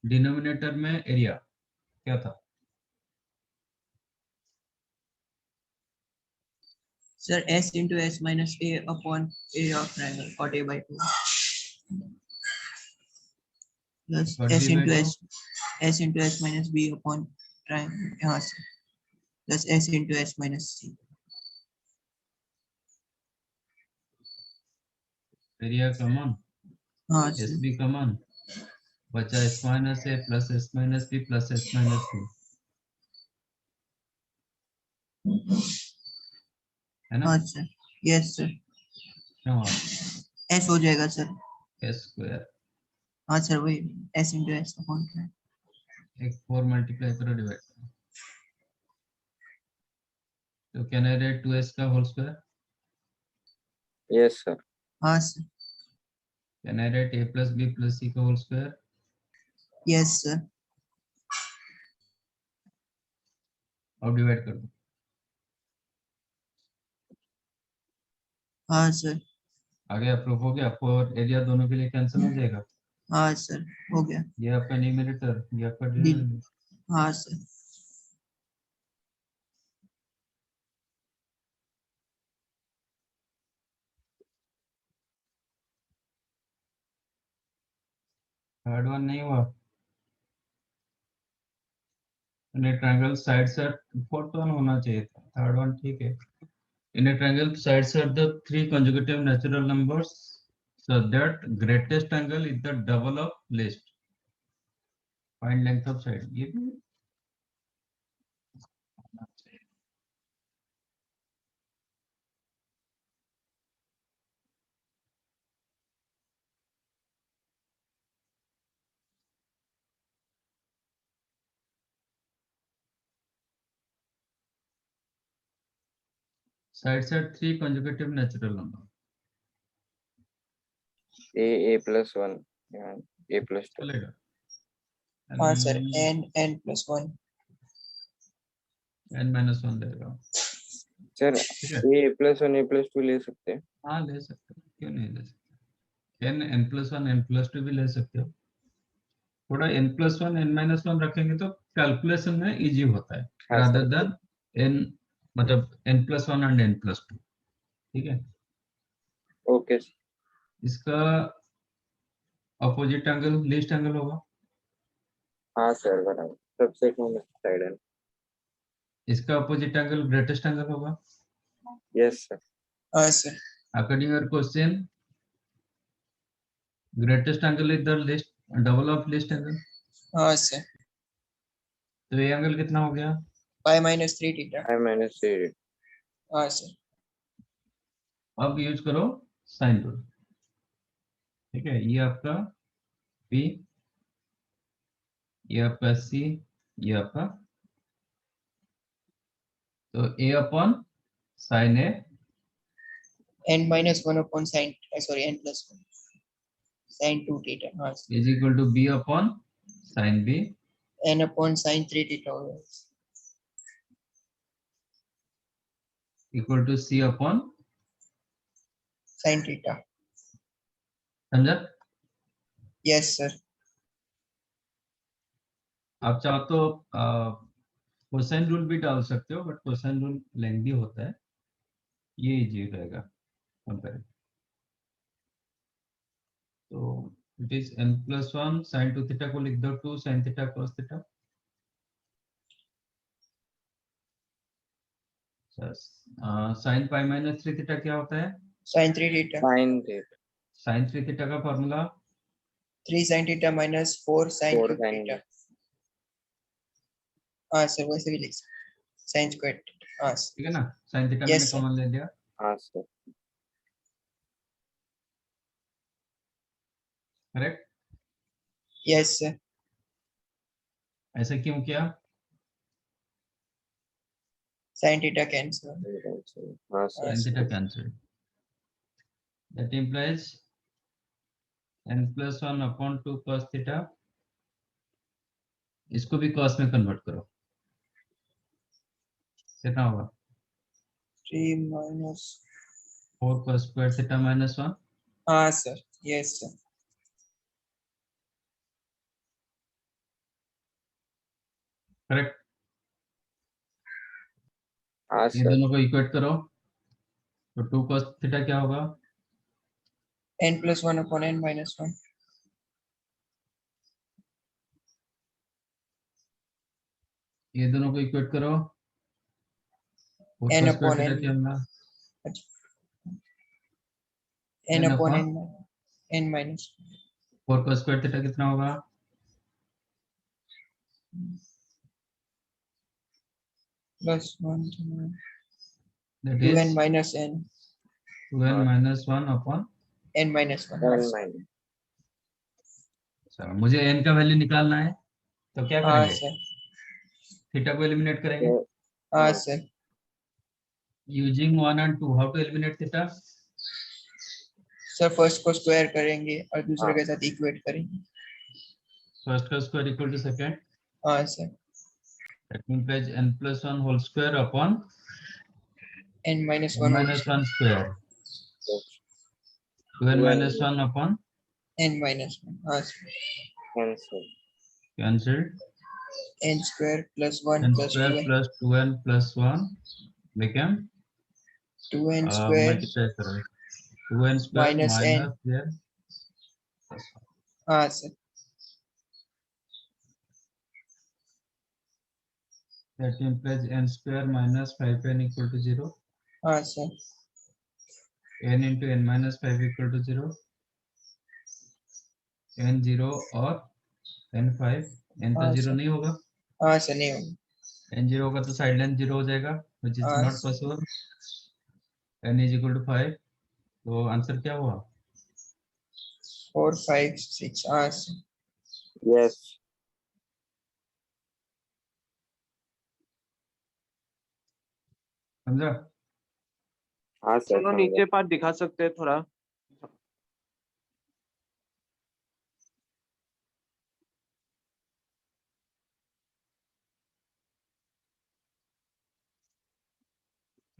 denominator में area क्या था? Sir, S into S minus A upon area of triangle cot A by 2 plus Cot S B by into 2? S into S minus B upon triangle, हाँ sir, plus S into S minus C. Area common, हाँ S sir, B common, बचा S minus A plus S minus B plus S minus C, है ना? हाँ sir, yes sir, क्यों S हो जाएगा sir, S square, हाँ sir वही S into S upon triangle. एक 4 मल्टीप्लाई करो डिवाइड करो, तो कैन आई राइट 2s का होल स्क्वायर? Yes, sir. हाँ sir, can I write a plus B plus C का होल स्क्वायर? yes sir, अब डिवाइड कर दो, हाँ sir, आगे अप्रूव हो गया, 4 एरिया दोनों के लिए कैंसिल हो जाएगा, हाँ sir, हो गया, ये आपका न्यूमरेटर, ये आपका D, डिनोमिनेटर। हाँ sir, थर्ड वन नहीं हुआ, ट्रायंगल साइड से फोर्थ वन होना चाहिए था, थर्ड वन ठीक है। In a triangle, sides are the three consecutive natural numbers, so that greatest angle is the double of least. Find length of side. ये भी sides are three consecutive natural number. A plus 1 and A plus 2. चलेगा। हाँ sir, N plus 1, n minus 1 देगा। Sir, ठीक है। A plus 1 A plus 2 ले सकते हैं। हाँ ले सकते हो, क्यों नहीं ले सकते? n plus 1 n plus 2 भी ले सकते हो। थोड़ा n plus 1 n minus 1 रखेंगे तो कैलकुलेशन में इजी होता है, हाँ rather sir. than n मतलब n plus 1 and n plus 2। ठीक है। Okay. sir. इसका अपोजिट एंगल लीस्ट एंगल होगा, हाँ sir, बराबर। सबसे कम साइड है। इसका अपोजिट एंगल ग्रेटेस्ट एंगल होगा। Yes sir. हाँ sir, according your question greatest angle is the least double of least angle, हाँ sir, तो ये एंगल कितना हो गया? pi minus 3 theta, I minus 3. हाँ sir, अब यूज करो साइन रूल। ठीक है, ये आपका P, ये आपका C, ये आपका, तो A upon sine A N minus 1 upon sin, sorry, N plus 1, sin 2 theta, हाँ sir, is equal to B upon sine B N upon sin 3 theta होगा, equal to C upon, sin theta, समझा? yes sir, आप चाहो तो cosine rule भी डाल सकते हो, बट कोसाइन रूल लेंथी होता है, ये इजी रहेगा कंपेयर। तो it is n plus 1 sin 2 theta को लिख दो 2 sin theta cos theta, sin pi minus 3 theta क्या होता है? sin 3 theta, Sin theta. sin 3 theta का formula 3 sin theta minus 4 sin 4 cube sin theta, हाँ sir, वैसे भी लिख सकते, sin squared theta, हाँ sir, ठीक है ना, sin थीटा Yes, मैंने sir. कॉमन ले लिया, हाँ sir. करेक्ट? yes sir, ऐसा क्यों किया? sin theta cancel, हाँ sir. sin theta cancelled, that implies n plus 1 upon 2 cos theta, इसको भी cos में कन्वर्ट करो, कितना होगा? 3 minus, 4 cos square theta minus 1, हाँ sir, Yes, sir. करेक्ट। हाँ ये सर। दोनों को इक्वेट करो तो 2 cos थीटा क्या होगा? n plus 1 upon n minus 1. ये दोनों को इक्वेट करो, 4 n cos upon theta n. क्या होगा? n n upon upon n minus 4 cos theta कितना होगा? plus 1 That 2n is minus n 2n minus 1 upon। n minus 1. n minus। चलो मुझे n का वैल्यू निकालना है तो क्या हाँ करेंगे? सर, थीटा को एलिमिनेट करेंगे हाँ sir. Using 1 and 2। How to eliminate theta? Sir first को स्क्वायर करेंगे और दूसरे हाँ। के साथ इक्वेट करेंगे. फर्स्ट का स्क्वायर इक्वल टू सेकंड, हाँ sir. That means n plus 1 whole square upon n minus n 1 minus 1 square, 2n minus 1 upon n minus 1. हाँ sir. cancel। cancelled, n square plus 1 n plus square 2n. plus 2n plus 1 become 2n मैं square क्या करूँ? 2n square minus n. minus here plus 1। हाँ sir. that implies n square minus 5n equal to 0, हाँ sir. n into n minus 5 equal to 0, n 0 और n 5, n तो हाँ 0 sir. नहीं होगा, हाँ सर नहीं होगा. n 0 होगा तो साइड लेंथ 0 हो जाएगा, which is हाँ not sir. possible। n is equal to 5, तो आंसर क्या हुआ? 4 5 6. हाँ सर. yes। समझा? हाँ सर चलो समझा। नीचे पार्ट दिखा सकते हैं थोड़ा।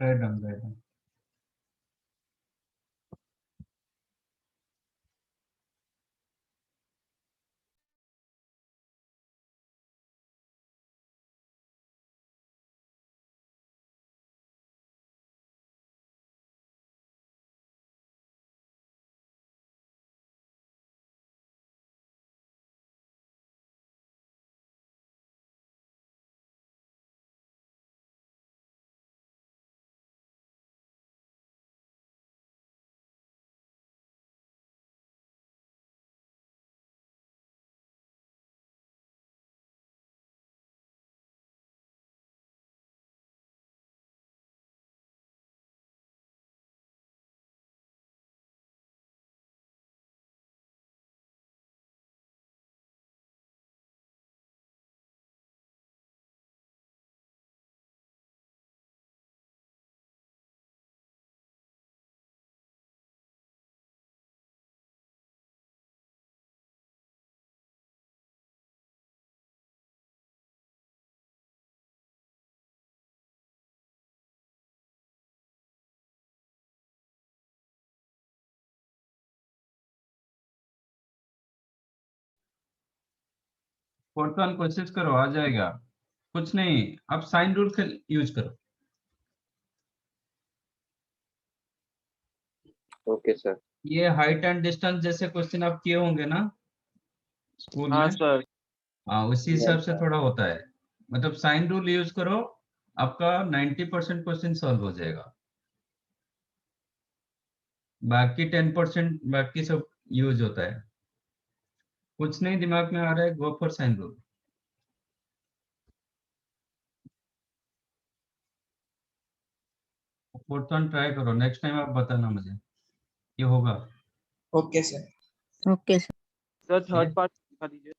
right on, right on। Fourth one कोशिश करो, आ जाएगा। कुछ नहीं, आप साइन रूल यूज करो। Okay sir. ये हाइट एंड डिस्टेंस जैसे क्वेश्चन आप किए होंगे ना स्कूल हाँ में, सर। हाँ उसी हिसाब से थोड़ा होता है। मतलब साइन रूल यूज करो, आपका 90% क्वेश्चन सॉल्व हो जाएगा। बाकी 10% बाकी सब यूज होता है। कुछ नहीं दिमाग में आ रहा है, go for sine rule. Fourth one try करो, नेक्स्ट टाइम आप बताना मुझे, ये होगा। Okay sir. Okay, sir. Sir third part दिखा दीजिए।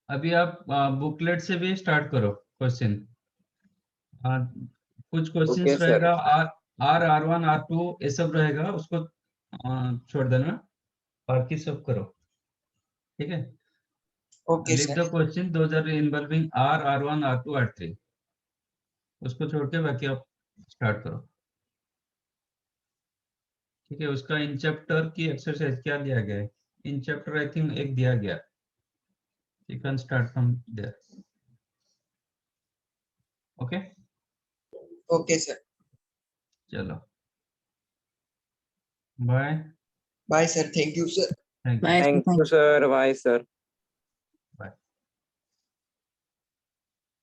अभी आप बुकलेट से भी स्टार्ट करो क्वेश्चन। कुछ ओके क्वेश्चंस सर। रहेगा, R1 R2 ये सब रहेगा, उसको छोड़ देना, बाकी सब करो, ठीक है। Okay, Leave sir. the question, those are involving R, R1, R2, R3. उसको छोड़ के बाकी आप स्टार्ट करो। ठीक है, उसका इन चैप्टर की एक्सरसाइज क्या दिया गया है? इन चैप्टर आई थिंक एक दिया गया। You can start from there. Okay? Okay, sir. चलो। Bye. Bye, sir. Thank you, sir. Thank you. Bye, sir. Thank Thank you, sir. Bye, sir.